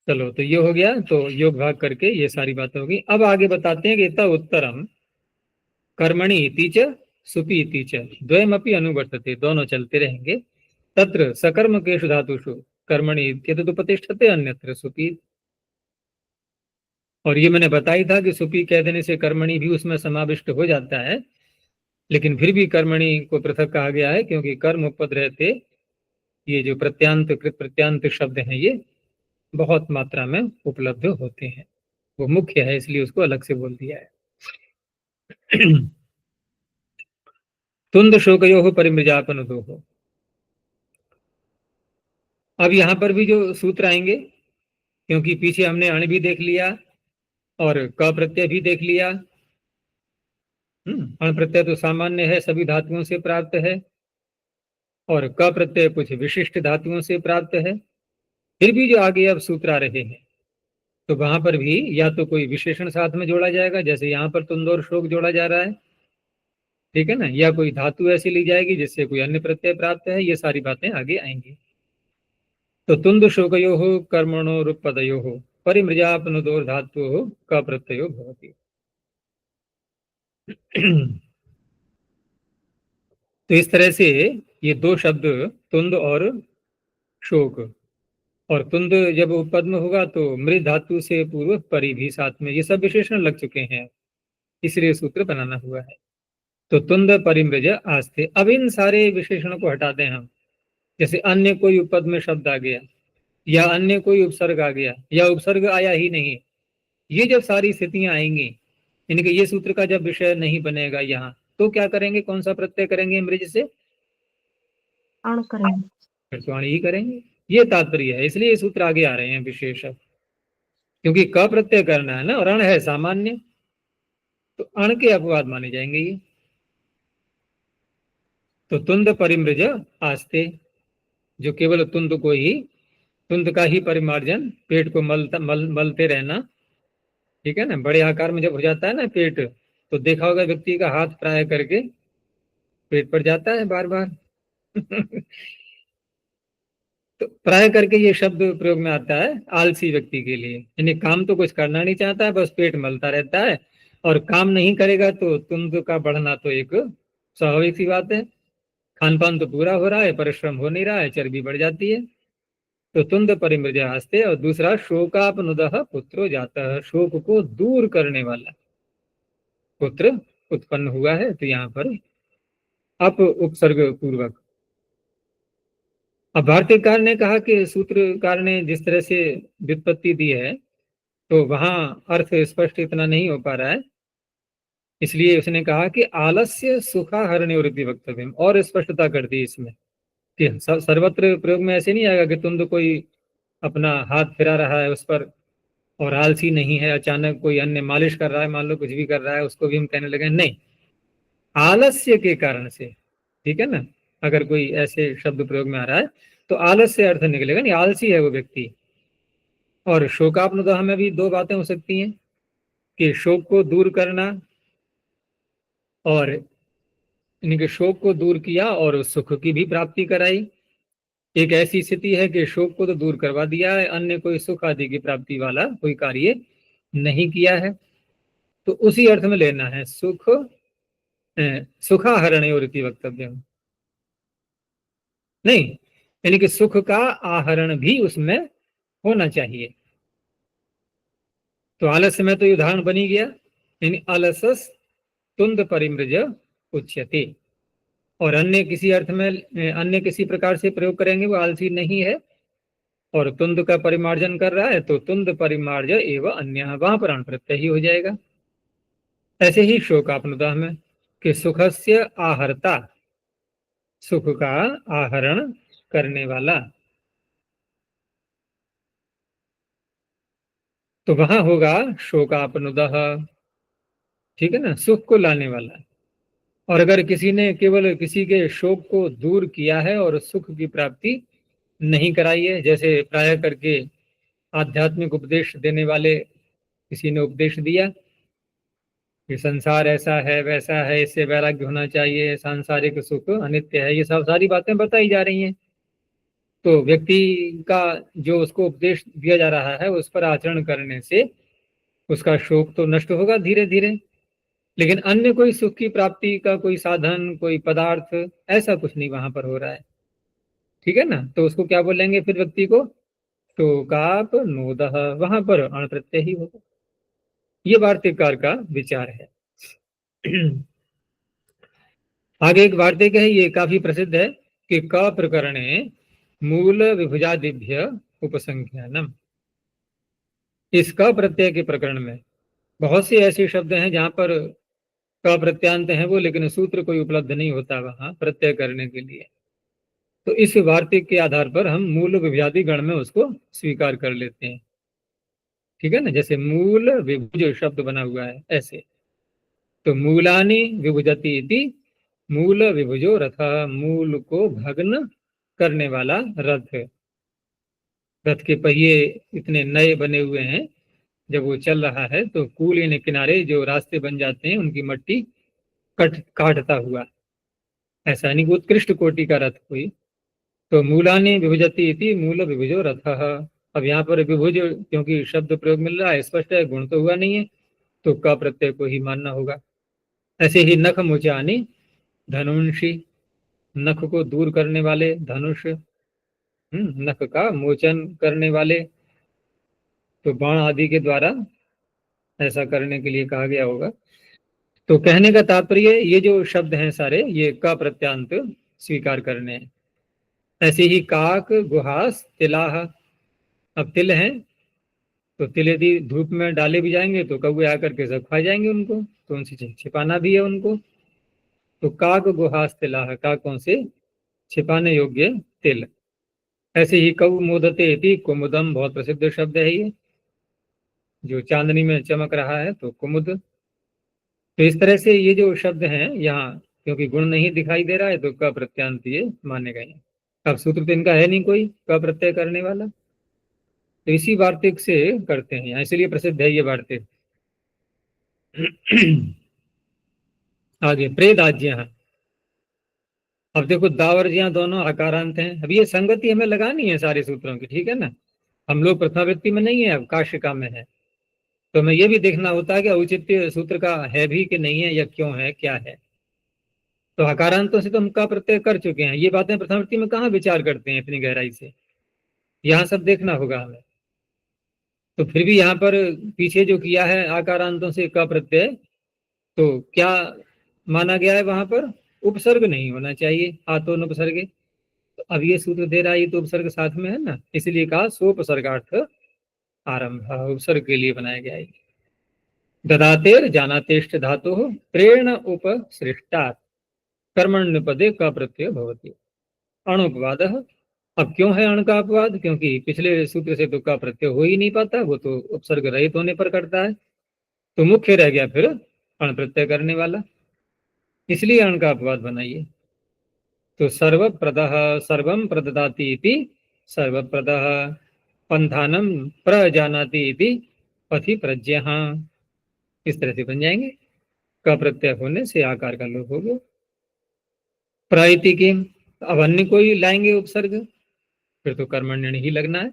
चलो, तो ये हो गया, तो योग भाग करके ये सारी बातें होगी। अब आगे बताते हैं कि इत उत्तरम कर्मणि इति च सुपि इति च द्वयमपि अनुवर्तते, दोनों चलते रहेंगे। तत्र सकर्मकेषु धातुषु कर्मणि इत्येतदुपतिष्ठते अन्यत्र सुपि। और ये मैंने बताई था कि सुपि कह देने से कर्मणि भी उसमें समाविष्ट हो जाता है, लेकिन फिर भी कर्मणि को पृथक कहा गया है, क्योंकि कर्म उपपद रहते ये जो प्रत्यांत कृत प्रत्यांत शब्द हैं ये बहुत मात्रा में उपलब्ध होते हैं। वो मुख्य है, इसलिए उसको अलग से बोल दिया है तुंद शोकयो परिमृजापन दो हो। अब यहाँ पर भी जो सूत्र आएंगे, क्योंकि पीछे हमने अण भी देख लिया और क प्रत्यय भी देख लिया। अण प्रत्यय तो सामान्य है, सभी धातुओं से प्राप्त है, और क प्रत्यय कुछ विशिष्ट धातुओं से प्राप्त है। फिर भी जो आगे अब सूत्र आ रहे हैं, तो वहां पर भी या तो कोई विशेषण साथ में जोड़ा जाएगा, जैसे यहाँ पर तुंद और शोक जोड़ा जा रहा है, ठीक है ना, या कोई धातु ऐसी ली जाएगी जिससे कोई अन्य प्रत्यय प्राप्त है, ये सारी बातें आगे आएंगी। तो तुंद शोकयो कर्मणो रूपपदयो परिमृजापनुदोर धातु का प्रत्ययो भवति। तो इस तरह से ये दो शब्द तुंद और शोक, और तुंद जब उपपद में होगा तो मृद धातु से पूर्व परि भी साथ में, ये सब विशेषण लग चुके हैं, इसलिए सूत्र बनाना हुआ है। तो तुंद परिमृज आस्ते, अब इन सारे विशेषणों को हटा दें हम, जैसे अन्य कोई उपपद में शब्द आ गया, या अन्य कोई उपसर्ग आ गया, या उपसर्ग आया ही नहीं, ये जब सारी स्थितियां आएंगी, यानी कि ये सूत्र का जब विषय नहीं बनेगा यहाँ, तो क्या करेंगे, कौन सा प्रत्यय करेंगे मृज से? अण करेंगे। फिर तो अण ही करेंगे, ये तात्पर्य है, इसलिए ये सूत्र आगे आ रहे हैं विशेष, क्योंकि क प्रत्यय करना है ना, और अण है सामान्य, तो अण के अपवाद माने जाएंगे ये। तो तुंद परिमृज आस्ते, जो केवल तुंद को ही, तुंद का ही परिमार्जन, पेट को मलते रहना, ठीक है ना। बड़े आकार में जब हो जाता है ना पेट, तो देखा होगा व्यक्ति का हाथ प्राय करके पेट पर जाता है बार बार। तो प्राय करके ये शब्द प्रयोग में आता है आलसी व्यक्ति के लिए, यानी काम तो कुछ करना नहीं चाहता है, बस पेट मलता रहता है, और काम नहीं करेगा तो तुंद का बढ़ना तो एक स्वाभाविक सी बात है। खान पान तो पूरा हो रहा है, परिश्रम हो नहीं रहा है, चर्बी बढ़ जाती है। तो तुंद परिमृजा हस्ते, और दूसरा शोकापनुदः पुत्रो जातः, शोक को दूर करने वाला पुत्र उत्पन्न हुआ है, तो यहाँ पर अप उपसर्ग पूर्वक। अब भारतीयकार ने कहा कि सूत्रकार ने जिस तरह से व्युत्पत्ति दी है, तो वहां अर्थ स्पष्ट इतना नहीं हो पा रहा है, इसलिए उसने कहा कि आलस्य सुखाहरण वृद्धि वक्तव्य, और स्पष्टता कर दी इसमें कि सर्वत्र प्रयोग में ऐसे नहीं आएगा कि तुम तो कोई अपना हाथ फिरा रहा है उस पर और आलसी नहीं है, अचानक कोई अन्य मालिश कर रहा है, मान लो कुछ भी कर रहा है, उसको भी हम कहने लगे, नहीं, आलस्य के कारण से, ठीक है ना। अगर कोई ऐसे शब्द प्रयोग में आ रहा है तो आलस्य अर्थ निकलेगा, नहीं आलसी है वो व्यक्ति। और शोकापनुदः में भी दो बातें हो सकती हैं, कि शोक को दूर करना, और इनके शोक को दूर किया और सुख की भी प्राप्ति कराई। एक ऐसी स्थिति है कि शोक को तो दूर करवा दिया है, अन्य कोई सुख आदि की प्राप्ति वाला कोई कार्य नहीं किया है, तो उसी अर्थ में लेना है सुखाहरण और वक्तव्य, नहीं, यानी कि सुख का आहरण भी उसमें होना चाहिए। तो आलस्य में तो ये उदाहरण बनी गया, यानी अलसस तुंद परिमृज उच्यते, और अन्य किसी अर्थ में, अन्य किसी प्रकार से प्रयोग करेंगे वो आलसी नहीं है, और तुंद का परिमार्जन कर रहा है, तो तुंद परिमार्ज एवं अन्य, वहां पर अण प्रत्यय ही हो जाएगा। ऐसे ही शोकापनुदाह में कि सुखस्य आहर्ता, सुख का आहरण करने वाला, तो वहां होगा शोकापनुदः, ठीक है ना, सुख को लाने वाला। और अगर किसी ने केवल किसी के शोक को दूर किया है और सुख की प्राप्ति नहीं कराई है, जैसे प्राय करके आध्यात्मिक उपदेश देने वाले किसी ने उपदेश दिया कि संसार ऐसा है वैसा है, इससे वैराग्य होना चाहिए, सांसारिक सुख अनित्य है, ये सब सारी बातें बताई जा रही हैं, तो व्यक्ति का जो उसको उपदेश दिया जा रहा है उस पर आचरण करने से उसका शोक तो नष्ट होगा धीरे धीरे, लेकिन अन्य कोई सुख की प्राप्ति का कोई साधन, कोई पदार्थ, ऐसा कुछ नहीं वहां पर हो रहा है, ठीक है ना। तो उसको क्या बोलेंगे फिर व्यक्ति को? शोकाप नोदह, वहां पर अण प्रत्यय ही होगा। ये वार्तिककार का विचार है। आगे एक वार्तिक है, ये काफी प्रसिद्ध है, कि क प्रकरणे मूल विभुजादिभ्य उपसंख्यानम। इस क प्रत्यय के प्रकरण में बहुत से ऐसे शब्द हैं जहां पर क प्रत्यांत है वो, लेकिन सूत्र कोई उपलब्ध नहीं होता वहां प्रत्यय करने के लिए, तो इस वार्तिक के आधार पर हम मूल विभुजादि गण में उसको स्वीकार कर लेते हैं, ठीक है ना। जैसे मूल विभुज शब्द बना हुआ है ऐसे, तो मूलानि विभुजति इति मूल विभुजो रथ, मूल को भग्न करने वाला रथ। रथ के पहिए इतने नए बने हुए हैं, जब वो चल रहा है तो कूल यानी किनारे जो रास्ते बन जाते हैं उनकी मट्टी काटता हुआ, ऐसा नहीं कि उत्कृष्ट कोटि का रथ कोई। तो मूलानि विभजति इति मूल विभुजो रथः। अब यहाँ पर विभुज क्योंकि शब्द प्रयोग मिल रहा है, स्पष्ट है, गुण तो हुआ नहीं है, तो क प्रत्यय को ही मानना होगा। ऐसे ही नख मुचानी धनुषी, नख को दूर करने वाले, धनुष नख का मोचन करने वाले, तो बाण आदि के द्वारा ऐसा करने के लिए कहा गया होगा। तो कहने का तात्पर्य ये जो शब्द हैं सारे ये क प्रत्यांत स्वीकार करने हैं। ऐसे ही काक गुहास तिलाह, अब तिल हैं तो तिल यदि धूप में डाले भी जाएंगे तो कौवे आकर के सब खा जाएंगे उनको, तो उनसे छिपाना भी है उनको। तो काक गुहास तिलाह, काकों से छिपाने योग्य तिल। ऐसे ही कौ मोदते इति कुमुदम, बहुत प्रसिद्ध शब्द है ये, जो चांदनी में चमक रहा है तो कुमुद। तो इस तरह से ये जो शब्द हैं यहाँ क्योंकि गुण नहीं दिखाई दे रहा है तो क प्रत्यांत ये माने गए हैं। अब सूत्र तो इनका है नहीं कोई क प्रत्यय करने वाला, तो इसी वार्तिक से करते हैं यहाँ, इसलिए प्रसिद्ध है ये वार्तिक। आगे प्रेदाज्य, अब देखो दावर्जियां दोनों आकारांत हैं। अब ये संगति हमें लगानी है सारे सूत्रों की, ठीक है ना। हम लोग प्रथमावृत्ति में नहीं है, अब काशिका में है, तो हमें ये भी देखना होता है कि औचित्य सूत्र का है भी कि नहीं है, या क्यों है, क्या है। तो हकारांतों से तो हम का प्रत्यय कर चुके हैं, ये बातें प्रथमावृत्ति में कहाँ विचार करते हैं इतनी गहराई से, यहाँ सब देखना होगा हमें। तो फिर भी यहाँ पर पीछे जो किया है आकारांतों से का प्रत्यय, तो क्या माना गया है वहां पर, उपसर्ग नहीं होना चाहिए, आतोन उपसर्गे। तो अब ये सूत्र दे रहा है, ये तो उपसर्ग साथ में है ना, इसलिए कहा सोपसर्गार्थ आरंभ, उपसर्ग के लिए बनाया गया है। ददातेर जानातेष्ट धातु प्रेण उपसृष्टात् कर्मण्य पदे का प्रत्यय भवति अणुपवाद। अब क्यों है अण का अपवाद, क्योंकि पिछले सूत्र से तो का प्रत्यय हो ही नहीं पाता, वो तो उपसर्ग रहित होने पर करता है, तो मुख्य रह गया फिर अण प्रत्यय करने वाला, इसलिए अण का अपवाद बनाइए। तो सर्वप्रदः सर्वं प्रददाति इति सर्वप्रदः पंथानम प्रजानाति इति पथि प्रज्ञः, इस तरह से बन जाएंगे। का प्रत्यय होने से आकार का लोप हो गया। प्रायति की, अब अन्य कोई लाएंगे उपसर्ग, फिर तो कर्मण्य ही लगना है।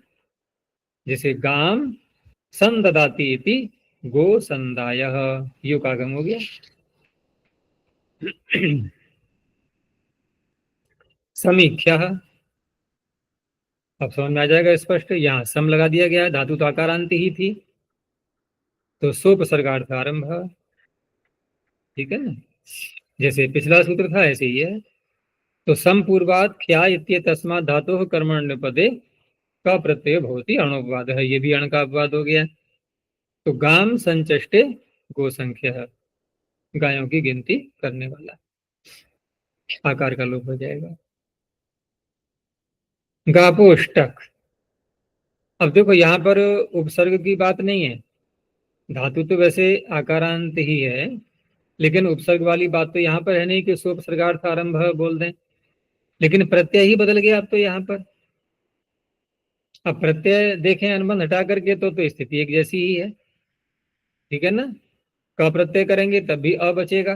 जैसे गाम संददाति इति गो संदायः, यू का आगम हो गया। समीख्या, अब समझ में आ जाएगा स्पष्ट, यहाँ सम लगा दिया गया है, धातु तो आकारांत ही थी, तो सोपसर्गार्थ आरंभ, ठीक है ना, जैसे पिछला सूत्र था ऐसे ही है। तो सम पूर्वात ख्या इत्य तस्मात् धातु कर्मण्य पदे का प्रत्यय भवति अणुपवाद है, ये भी अण का अपवाद हो गया। तो गाम संचष्टे गो संख्या, गायों की गिनती करने वाला, आकार का लोप हो जाएगा। गापोष्टक, अब देखो यहाँ पर उपसर्ग की बात नहीं है, धातु तो वैसे आकारांत ही है, लेकिन उपसर्ग वाली बात तो यहाँ पर है नहीं कि सोपसर्गार्थ आरंभ बोल दें, लेकिन प्रत्यय ही बदल गया अब तो यहाँ पर। अब प्रत्यय देखें अनुबंध हटा करके तो स्थिति एक जैसी ही है, ठीक है ना। क प्रत्यय करेंगे तब भी अ बचेगा,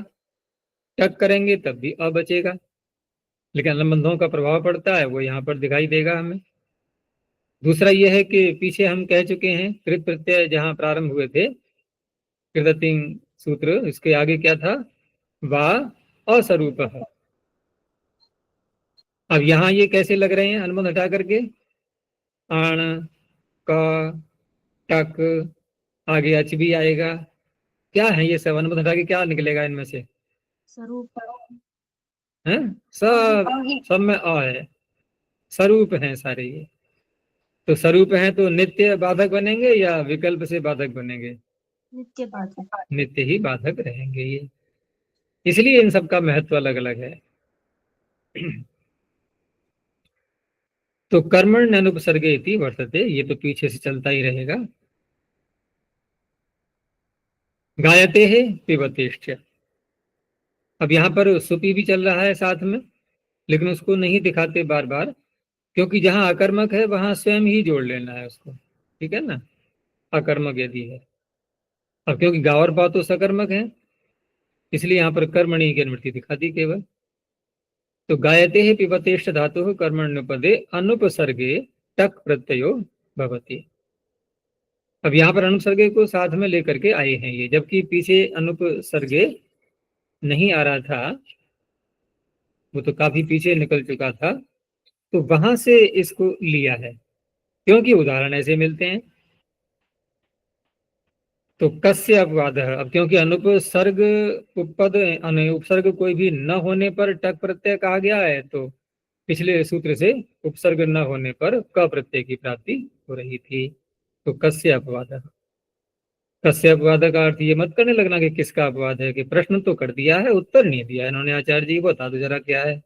टक करेंगे तब भी अ बचेगा, लेकिन अनुबंधों का प्रभाव पड़ता है वो यहाँ पर दिखाई देगा हमें। दूसरा यह है कि पीछे हम कह चुके हैं कृत प्रत्यय जहां प्रारंभ हुए थे, कृतिंग सूत्र, इसके आगे क्या था, वा अस्वरूप। अब यहाँ ये कैसे लग रहे हैं अनुबंध हटा करके, आण क टक, आगे अच भी आएगा, क्या है ये सब, अनुबंध हटा के क्या निकलेगा इनमें से, स्वरूप है सब में अ है, स्वरूप हैं सारे ये। तो स्वरूप हैं तो नित्य बाधक बनेंगे या विकल्प से बाधक बनेंगे, नित्य बाधक, नित्य ही बाधक रहेंगे ये, इसलिए इन सब का महत्व अलग अलग है। तो कर्मण अनुपसर्गे इति वर्तते, ये तो पीछे से चलता ही रहेगा। गायते है पिबतेश्च, अब यहाँ पर सुपी भी चल रहा है साथ में, लेकिन उसको नहीं दिखाते बार बार, क्योंकि जहां अकर्मक है वहां स्वयं ही जोड़ लेना है उसको, ठीक है ना, अकर्मक यदि है। अब क्योंकि गा और पा तो सकर्मक है, इसलिए यहाँ पर कर्मणि की अनुवृत्ति दिखा दी केवल। तो गायते ही पिबतेष्ट धातु कर्मण्यपदे अनुपसर्गे टक प्रत्ययो भवति। अब यहाँ पर अनुपसर्गे को साथ में लेकर के आए हैं ये, जबकि पीछे अनुपसर्गे नहीं आ रहा था, वो तो काफी पीछे निकल चुका था, तो वहां से इसको लिया है, क्योंकि उदाहरण ऐसे मिलते हैं। तो कस्य अपवाद है, अब क्योंकि अनुपसर्ग उपपद उपसर्ग कोई भी न होने पर टक प्रत्यय कहा गया है, तो पिछले सूत्र से उपसर्ग न होने पर क प्रत्यय की प्राप्ति हो रही थी। तो कस्य अपवाद है, कस्य अपवाद का अर्थ ये मत करने लगना कि किसका अपवाद है, कि प्रश्न तो कर दिया है, उत्तर नहीं दिया इन्होंने आचार्य जी, बता दो जरा क्या है।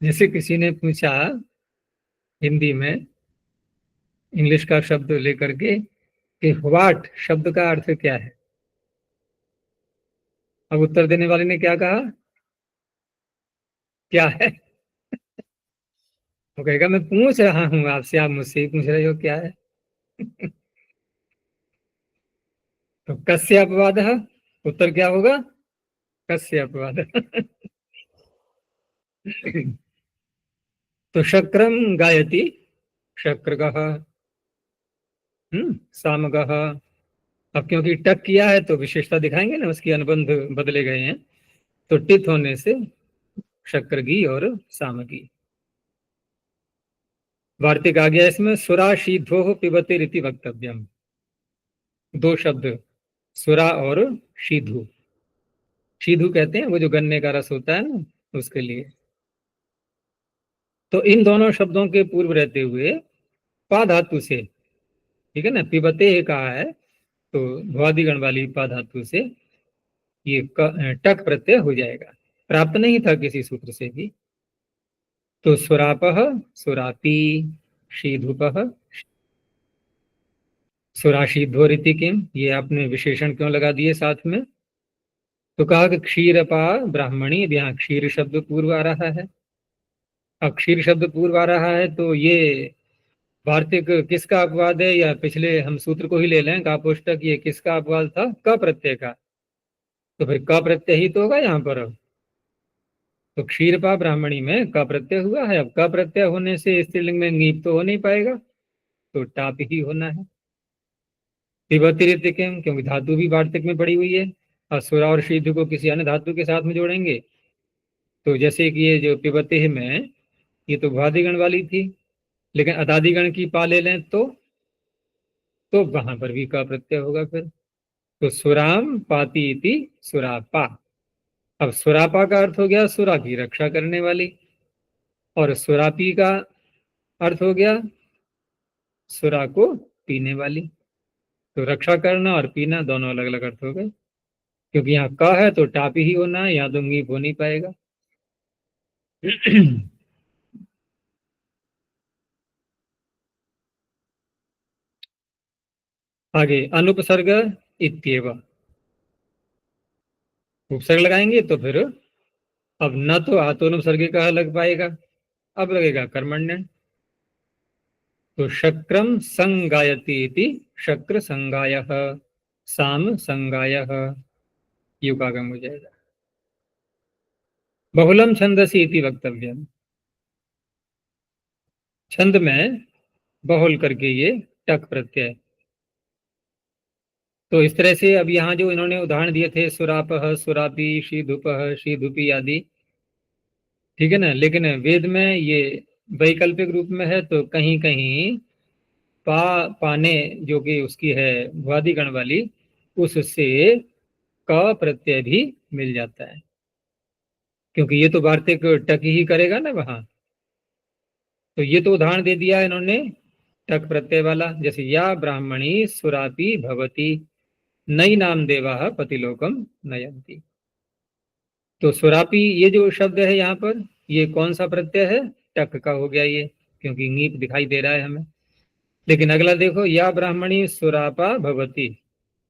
जैसे किसी ने पूछा हिंदी में इंग्लिश का शब्द लेकर के कि व्हाट शब्द का अर्थ क्या है। अब उत्तर देने वाले ने क्या कहा, क्या है। वो कहेगा मैं पूछ रहा हूं आपसे, आप मुझसे ही पूछ रहे हो क्या है। तो कस्य अपवाद है, उत्तर क्या होगा, कस्य अपवाद। तो शक्रम गायति, शक्रगः, सामगः। अब क्योंकि टक किया है तो विशेषता दिखाएंगे ना, उसकी अनुबंध बदले गए हैं, तो टित होने से शक्रगी और सामगी। वार्तिक आ गया इसमें, सुरा शीध्वो पिबते रीति वक्तव्यम। दो शब्द सुरा और शीधु, शीधु कहते हैं वो जो गन्ने का रस होता है ना, उसके लिए। तो इन दोनों शब्दों के पूर्व रहते हुए पा धातु से, ठीक है ना, पिबते ही कहा है, तो भ्वादिगण वाली पा धातु से ये टक प्रत्यय हो जाएगा, प्राप्त नहीं था किसी सूत्र से भी। तो सुरापह, सुरापी, शीधुपह, सुराशीध्वरिति किम, ये आपने विशेषण क्यों लगा दिए साथ में। तो कहा कि क्षीरपा ब्राह्मणी, यहाँ क्षीर शब्द पूर्व आ रहा है। अब क्षीर शब्द पूर्व आ रहा है तो ये वार्तिक किसका अपवाद है, या पिछले हम सूत्र को ही ले लें, कापुष्टक, ये किसका अपवाद था, क प्रत्यय का। तो फिर क प्रत्यय ही तो होगा यहाँ पर। अब तो क्षीरपा ब्राह्मणी में क प्रत्यय हुआ है, अब क प्रत्यय होने से स्त्रीलिंग में नीप तो हो नहीं पाएगा, तो टाप ही होना है। पिबती क्योंकि धातु भी वार्तिक में पड़ी हुई है, और सुरा और शीध को किसी अन्य धातु के साथ में जोड़ेंगे, तो जैसे कि ये जो पिबते में, ये तो भ्वादिगण वाली थी, लेकिन अदादिगण की पा ले लें तो वहां पर भी का प्रत्यय होगा फिर। तो सुराम पाती इति सुरापा। अब सुरापा का अर्थ हो गया सुरा की रक्षा करने वाली, और सुरापी का अर्थ हो गया सुरा को पीने वाली। तो रक्षा करना और पीना दोनों अलग अलग अर्थ हो गए, क्योंकि यहाँ क है तो टापी ही होना है, यहाँ तो ङीप हो नहीं पाएगा। आगे अनुपसर्ग इत्येव, उपसर्ग लगाएंगे तो फिर अब न तो आतोनुपसर्गी का लग पाएगा, अब लगेगा कर्मण्य। तो शक्रम संगायति इति शक्र संगायः, साम संगायः, युगागम हो जाएगा। बहुलम छंदसी इति वक्तव्यम, छंद में बहुल करके ये टक प्रत्यय। तो इस तरह से अब यहाँ जो इन्होंने उदाहरण दिए थे, सुरापह, सुरापी, शीधुपह, शीधुपी आदि, ठीक है ना, लेकिन वेद में ये वैकल्पिक रूप में है, तो कहीं कहीं पाने जो कि उसकी है भ्वादिगण वाली, उससे क प्रत्यय भी मिल जाता है, क्योंकि ये तो वार्तिक टक ही करेगा ना वहां। तो ये तो उदाहरण दे दिया इन्होंने टक प्रत्यय वाला, जैसे या ब्राह्मणी सुरापी भवती, नई नाम देवा पतिलोकम नयंती। तो सुरापी ये जो शब्द है यहाँ पर, ये कौन सा प्रत्यय है, टक का हो गया ये, क्योंकि नीप दिखाई दे रहा है हमें। लेकिन अगला देखो, या ब्राह्मणी सुरापा भवती,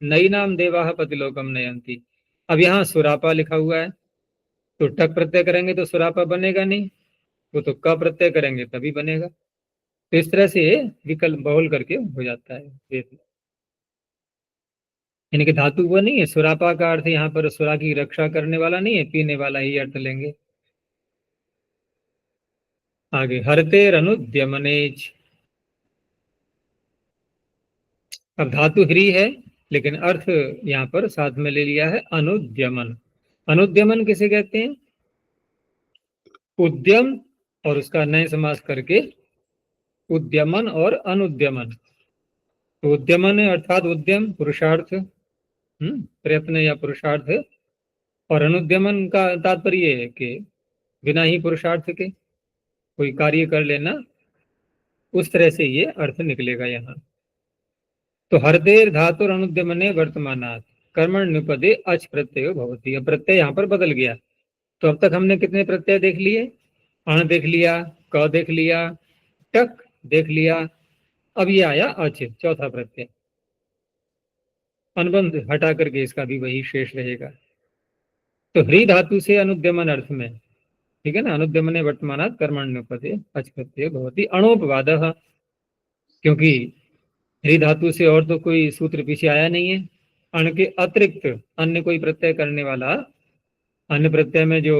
नई नाम देवा पतिलोकम नयंती। अब यहाँ सुरापा लिखा हुआ है, तो टक प्रत्यय करेंगे तो सुरापा बनेगा नहीं, वो तो क प्रत्यय करेंगे तभी बनेगा। तो इस तरह से विकल्प बहुल करके हो जाता है वेद में। यानी कि धातु वो नहीं है, सुरापा का अर्थ यहाँ पर सुरा की रक्षा करने वाला नहीं है, पीने वाला ही अर्थ लेंगे। आगे हरतेरनुद्यमनेच, अब धातु ह्री है लेकिन अर्थ यहाँ पर साथ में ले लिया है अनुद्यमन। अनुद्यमन किसे कहते हैं? उद्यम और उसका नए समास करके उद्यमन और अनुद्यमन। तो उद्यमन अर्थात उद्यम पुरुषार्थ, प्रयत्न या पुरुषार्थ, और अनुद्यमन का तात्पर्य है कि बिना ही पुरुषार्थ के कोई कार्य कर लेना, उस तरह से ये अर्थ निकलेगा यहाँ। तो हरदेर धातुर अनुद्यमने वर्तमानात् कर्मण निपदे अच प्रत्यय भवति। अब प्रत्यय यहाँ पर बदल गया। तो अब तक हमने कितने प्रत्यय देख लिए? अण देख लिया, क देख लिया, टक देख लिया, अब ये आया अच, चौथा प्रत्यय। अनुबंध हटा करके इसका भी वही शेष रहेगा। तो ह्री धातु से अनुद्यमन अर्थ में, ठीक है ना, अनुद्यमने वर्तमानात् कर्मण्युपदे अच प्रत्यय भवति अणोपवादः, क्योंकि ह्री धातु से और तो कोई सूत्र पीछे आया नहीं है। अण के अतिरिक्त अन्य कोई प्रत्यय करने वाला, अन्य प्रत्यय में जो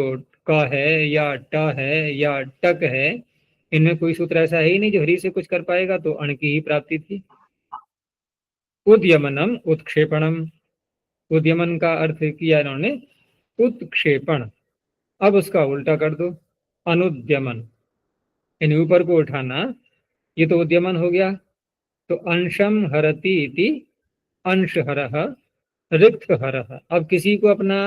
क है या ट है या टक है, इनमें कोई सूत्र ऐसा है ही नहीं जो ह्री से कुछ कर पाएगा, तो अण की ही प्राप्ति थी। उद्यमनम उत्क्षेपणम, उद्यमन का अर्थ किया इन्होंने उत्क्षेपण। अब उसका उल्टा कर दो, अनुद्यमन, इन ऊपर को उठाना, ये तो उद्यमन हो गया। तो अंशम हरति इति अंश हरः रिक्त हरः। अब किसी को अपना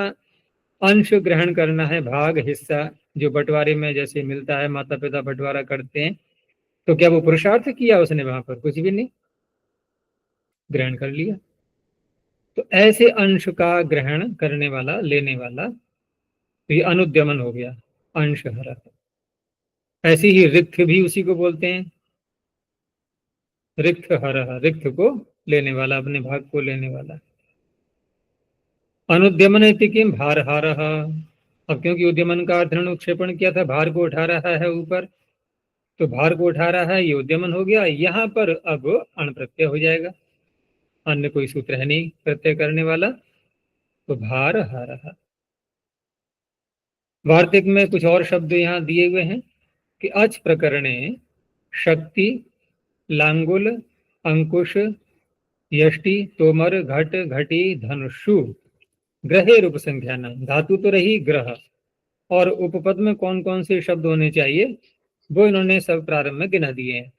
अंश ग्रहण करना है, भाग, हिस्सा, जो बंटवारे में जैसे मिलता है, माता पिता बंटवारा करते हैं, तो क्या वो पुरुषार्थ किया उसने? वहां पर कुछ भी नहीं, ग्रहण कर लिया। तो ऐसे अंश का ग्रहण करने वाला, लेने वाला, तो ये अनुद्यमन हो गया, अंश हरः। ऐसे ही रिक्त भी उसी को बोलते हैं, रिक्त हरः, रिक्त को लेने वाला, अपने भाग को लेने वाला। अनुद्यमन इति किम भारहारः, अब क्योंकि उद्यमन का अर्थ अनुक्षेपण किया था, भार को उठा रहा है ऊपर, तो भार को उठा रहा है, ये उद्यमन हो गया। यहाँ पर अब अण प्रत्यय हो जाएगा, अन्य कोई सूत्र है नहीं प्रत्यय करने वाला, तो भार हारः। वार्तिक में कुछ और शब्द यहाँ दिए हुए हैं कि अच प्रकरणे शक्ति, लांगुल, अंकुश, यष्टि, तोमर, घट, घटी, धनुषु, ग्रहे रूप संख्या नाम। धातु तो रही ग्रह, और उपपद में कौन कौन से शब्द होने चाहिए वो इन्होंने सब प्रारंभ में गिना दिए हैं।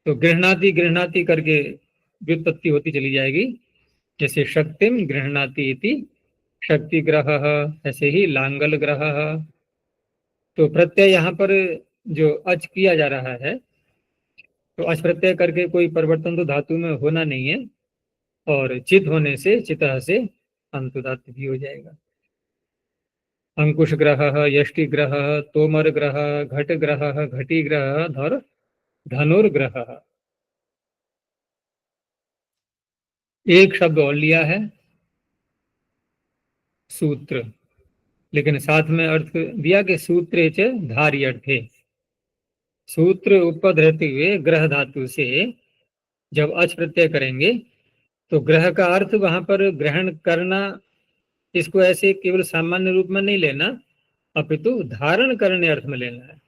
तो गृहणाति गृहणाति करके व्युत्पत्ति होती चली जाएगी, जैसे शक्तिम गृहणाति इति शक्ति ग्रह, ऐसे ही लांगल ग्रह। तो प्रत्यय यहाँ पर जो अच किया जा रहा है, तो अच प्रत्यय करके कोई परिवर्तन तो धातु में होना नहीं है, और चित होने से चितः से अंतुदात भी हो जाएगा। अंकुश ग्रह, यष्टि ग्रह, तोमर ग्रह, घट ग्रह, घटी ग्रह और धनुर्ग्रह। एक शब्द और लिया है, सूत्र, लेकिन साथ में अर्थ दिया कि सूत्रे च धारी अर्थे। सूत्र उपपद रहते हुए ग्रह धातु से जब अच प्रत्यय करेंगे, तो ग्रह का अर्थ वहां पर ग्रहण करना, इसको ऐसे केवल सामान्य रूप में नहीं लेना, अपितु धारण करने अर्थ में लेना है।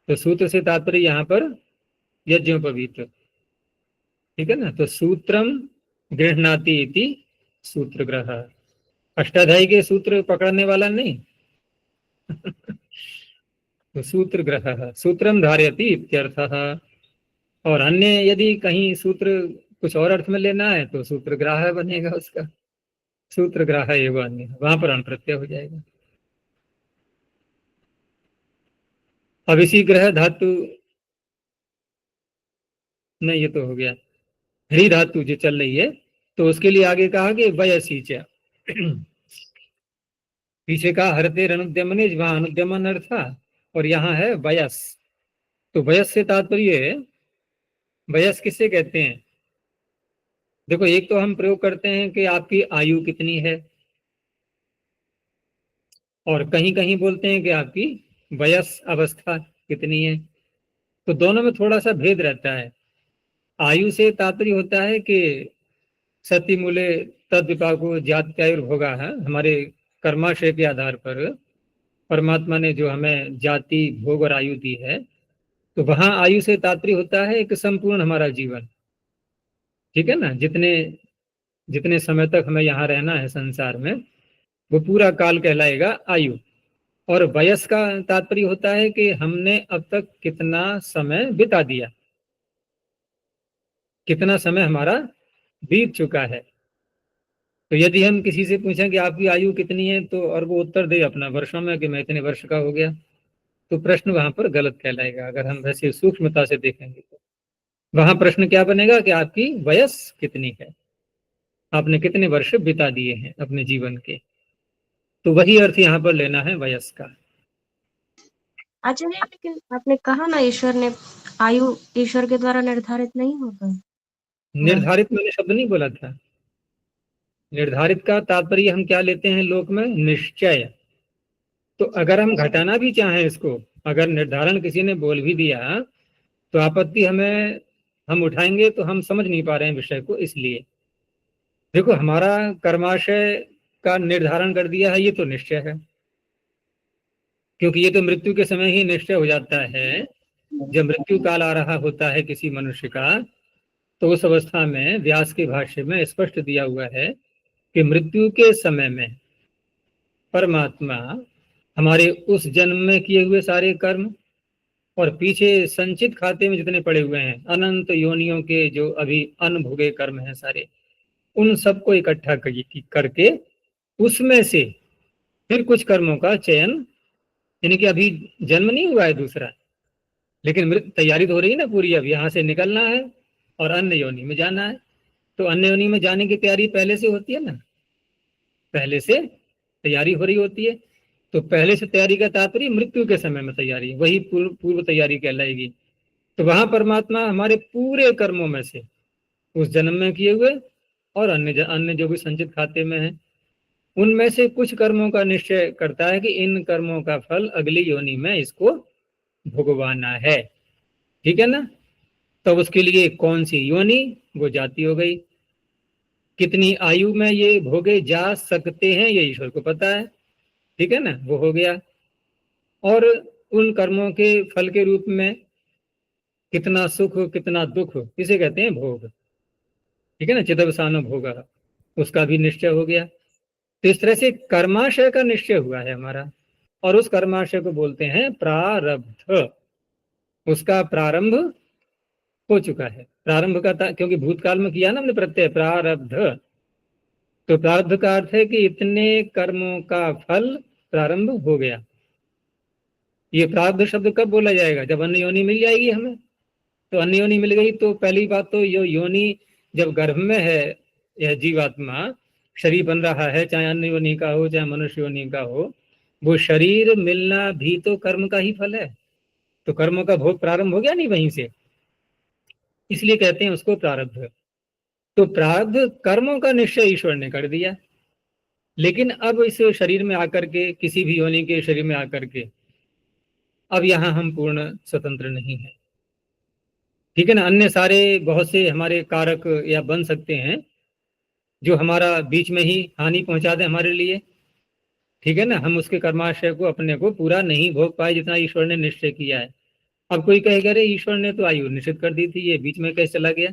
तो सूत्र से तात्पर्य यहाँ पर यज्ञोपवीत, ठीक है ना। तो सूत्रम गृह्णाति इति सूत्र ग्रह, अष्टाध्यायी के सूत्र पकड़ने वाला नहीं। तो सूत्र ग्रह, सूत्रम धारयति इत्यर्थः। और अन्य यदि कहीं सूत्र कुछ और अर्थ में लेना है तो सूत्र ग्राह बनेगा उसका, सूत्र ग्राह एवं अन्य, वहां पर अण प्रत्यय हो जाएगा। अब इसी ग्रह धातु, नहीं ये तो हो गया, ह्री धातु जो चल रही है, तो उसके लिए आगे कहा कि वयसी च, पीछे कहा हरते अनुद्यमने, वहां अनुद्यमन अर्थ था, और यहाँ है वयस। तो वयस से तात्पर्य, वयस किससे कहते हैं? देखो, एक तो हम प्रयोग करते हैं कि आपकी आयु कितनी है, और कहीं कहीं बोलते हैं कि आपकी वयस अवस्था कितनी है। तो दोनों में थोड़ा सा भेद रहता है। आयु से तात्पर्य होता है कि सती मूले तद विपाको जात्यायुर्भोगा है, हमारे कर्माशय के आधार पर परमात्मा ने जो हमें जाति भोग और आयु दी है, तो वहां आयु से तात्पर्य होता है एक संपूर्ण हमारा जीवन। ठीक है ना, जितने जितने समय तक हमें यहाँ रहना है संसार में, वो पूरा काल कहलाएगा आयु। और वयस का तात्पर्य होता है कि हमने अब तक कितना समय बिता दिया, कितना समय हमारा बीत चुका है। तो यदि हम किसी से पूछें कि आपकी आयु कितनी है, तो और वो उत्तर दे अपना वर्षों में कि मैं इतने वर्ष का हो गया, तो प्रश्न वहां पर गलत कहलाएगा। अगर हम वैसे सूक्ष्मता से देखेंगे तो वहां प्रश्न क्या बनेगा कि आपकी वयस कितनी है, आपने कितने वर्ष बिता दिए हैं अपने जीवन के। तो वही अर्थ यहाँ पर लेना है वयस का। आचार्य, लेकिन आपने कहा ना ईश्वर ने आयु ईश्वर के द्वारा निर्धारित नहीं होता है। निर्धारित मैंने शब्द नहीं बोला था। निर्धारित का तात्पर्य हम क्या लेते हैं लोक में, निश्चय। तो अगर हम घटाना भी चाहें इसको, अगर निर्धारण किसी ने बोल भी दिया, तो आपत्ति हमें हम उठाएंगे तो हम समझ नहीं पा रहे हैं विषय को। इसलिए देखो, हमारा कर्माशय का निर्धारण कर दिया है, ये तो निश्चय है, क्योंकि ये तो मृत्यु के समय ही निश्चय हो जाता है। जब मृत्यु काल आ रहा होता है किसी मनुष्य का, तो उस अवस्था में व्यास के भाष्य में स्पष्ट दिया हुआ है कि मृत्यु के समय में परमात्मा हमारे उस जन्म में किए हुए सारे कर्म और पीछे संचित खाते में जितने पड़े हुए हैं अनंत योनियों के जो अभी अनभोगे कर्म हैं सारे, उन सबको इकट्ठा करके उसमें से फिर कुछ कर्मों का चयन, यानी कि अभी जन्म नहीं हुआ है दूसरा, लेकिन तैयारी तो हो रही है ना पूरी, अब यहाँ से निकलना है और अन्य योनि में जाना है। तो अन्य योनि में जाने की तैयारी पहले से होती है ना, पहले से तैयारी हो रही होती है। तो पहले से तैयारी का तात्पर्य मृत्यु के समय में तैयारी, वही पूर्व तैयारी कहलाएगी। तो वहां परमात्मा हमारे पूरे कर्मों में से उस जन्म में किए हुए और अन्य जो भी संचित खाते में है, उनमें से कुछ कर्मों का निश्चय करता है कि इन कर्मों का फल अगली योनि में इसको भोगवाना है। ठीक है ना। तब उसके लिए कौन सी योनि, वो जाति हो गई। कितनी आयु में ये भोगे जा सकते हैं ये ईश्वर को पता है। ठीक है ना, वो हो गया। और उन कर्मों के फल के रूप में कितना सुख कितना दुख, इसे कहते हैं भोग। ठीक है ना, चिदवसानो भोग, उसका भी निश्चय हो गया। तो इस तरह से कर्माशय का निश्चय हुआ है हमारा, और उस कर्माशय को बोलते हैं प्रारब्ध। उसका प्रारंभ हो चुका है। प्रारंभ का क्योंकि भूतकाल में किया ना हमने प्रत्यय प्रारब्ध, तो प्रारब्ध का अर्थ है कि इतने कर्मों का फल प्रारंभ हो गया। ये प्रारब्ध शब्द कब बोला जाएगा, जब अन्य योनि मिल जाएगी हमें। तो अन्य योनि मिल गई तो पहली बात तो यो योनि जब गर्भ में है, यह जीवात्मा शरीर बन रहा है, चाहे अन्य योनि का हो चाहे मनुष्य योनि का हो, वो शरीर मिलना भी तो कर्म का ही फल है। तो कर्मों का भोग प्रारंभ हो गया नहीं वहीं से, इसलिए कहते हैं उसको प्रारब्ध। तो प्रारब्ध कर्मों का निश्चय ईश्वर ने कर दिया, लेकिन अब इस शरीर में आकर के, किसी भी योनि के शरीर में आकर के, अब यहाँ हम पूर्ण स्वतंत्र नहीं है। ठीक है ना, अन्य सारे बहुत से हमारे कारक या बन सकते हैं जो हमारा बीच में ही हानि पहुंचा दे हमारे लिए। ठीक है ना, हम उसके कर्माशय को अपने को पूरा नहीं भोग पाए जितना ईश्वर ने निश्चय किया है। अब कोई कहेगा अरे ईश्वर ने तो आयु निश्चित कर दी थी, ये बीच में कैसे चला गया।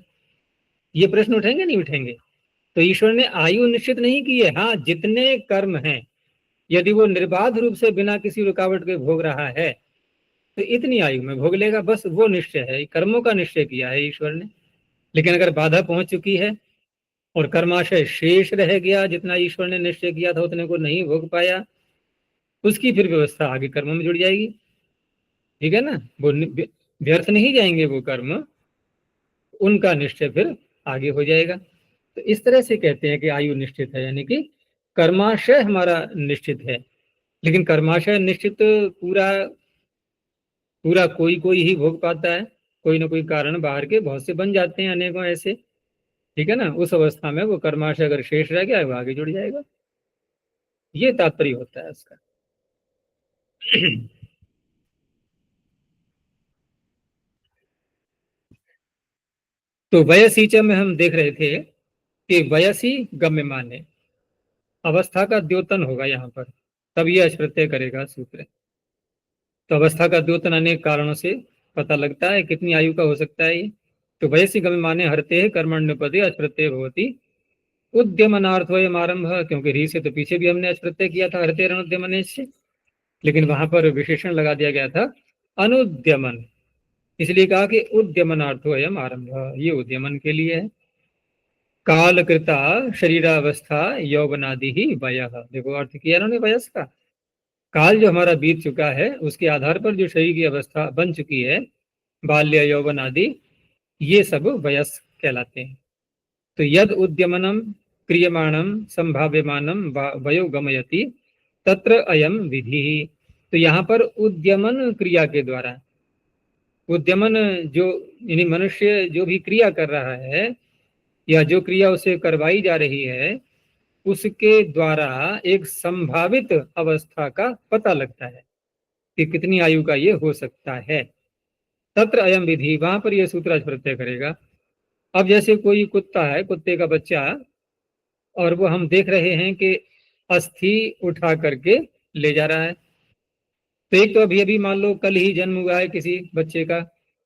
ये प्रश्न उठेंगे नहीं उठेंगे। तो ईश्वर ने आयु निश्चित नहीं की है। हाँ, जितने कर्म हैं यदि वो निर्बाध रूप से बिना किसी रुकावट के भोग रहा है, तो इतनी आयु में भोग लेगा, बस वो निश्चय है, कर्मों का निश्चय किया है ईश्वर ने। लेकिन अगर बाधा पहुंच चुकी है और कर्माशय शेष रह गया, जितना ईश्वर ने निश्चय किया था उतने को नहीं भोग पाया, उसकी फिर व्यवस्था आगे कर्मों में जुड़ जाएगी। ठीक है ना, वो व्यर्थ नहीं जाएंगे वो कर्म, उनका निश्चय फिर आगे हो जाएगा। तो इस तरह से कहते हैं कि आयु निश्चित है, यानी कि कर्माशय हमारा निश्चित है। लेकिन कर्माशय निश्चित पूरा पूरा कोई कोई ही भोग पाता है, कोई ना कोई कारण बाहर के बहुत से बन जाते हैं अनेकों ऐसे। ठीक है ना, उस अवस्था में वो कर्माशय अगर शेष रह गया वो आगे जुड़ जाएगा, ये तात्पर्य होता है उसका। तो वयसीच में हम देख रहे थे कि वयसी गम्यमाने, अवस्था का द्योतन होगा यहाँ पर, तब ये अच प्रत्यय करेगा सूत्र। तो अवस्था का द्योतन अनेक कारणों से पता लगता है, कितनी आयु का हो सकता है ये। तो वयसी गम्यमाने हरते कर्मण्यपदे अच प्रत्यय भवति उद्यमनार्थोयम आरंभ, क्योंकि री से तो पीछे भी हमने अच प्रत्यय किया था हरते अनुद्यमने से, लेकिन वहां पर विशेषण लगा दिया गया था अनुद्यमन, इसलिए कहा कि उद्यमनार्थोयम आरंभ, ये उद्यमन के लिए है। कालकृता शरीरावस्था यौवनादि ही वयः, देखो अर्थ किया इन्होंने वयस का। काल जो हमारा बीत चुका है उसके आधार पर जो शरीर की अवस्था बन चुकी है, बाल्य यौवन आदि, ये सब वयस कहलाते हैं। तो यद उद्यमनम क्रियमाणम संभाव्यमानम वयो गमयति तत्र अयम विधि। तो यहाँ पर उद्यमन क्रिया के द्वारा, उद्यमन जो यानी मनुष्य जो भी क्रिया कर रहा है या जो क्रिया उसे करवाई जा रही है, उसके द्वारा एक संभावित अवस्था का पता लगता है कि कितनी आयु का ये हो सकता है। तत्र अयम विधि, वहां पर यह सूत्र प्रत्यय करेगा। अब जैसे कोई कुत्ता है, कुत्ते का बच्चा, और वो हम देख रहे हैं कि अस्थि उठा करके ले जा रहा है, तो एक तो अभी अभी मान लो कल ही जन्म हुआ है किसी बच्चे का,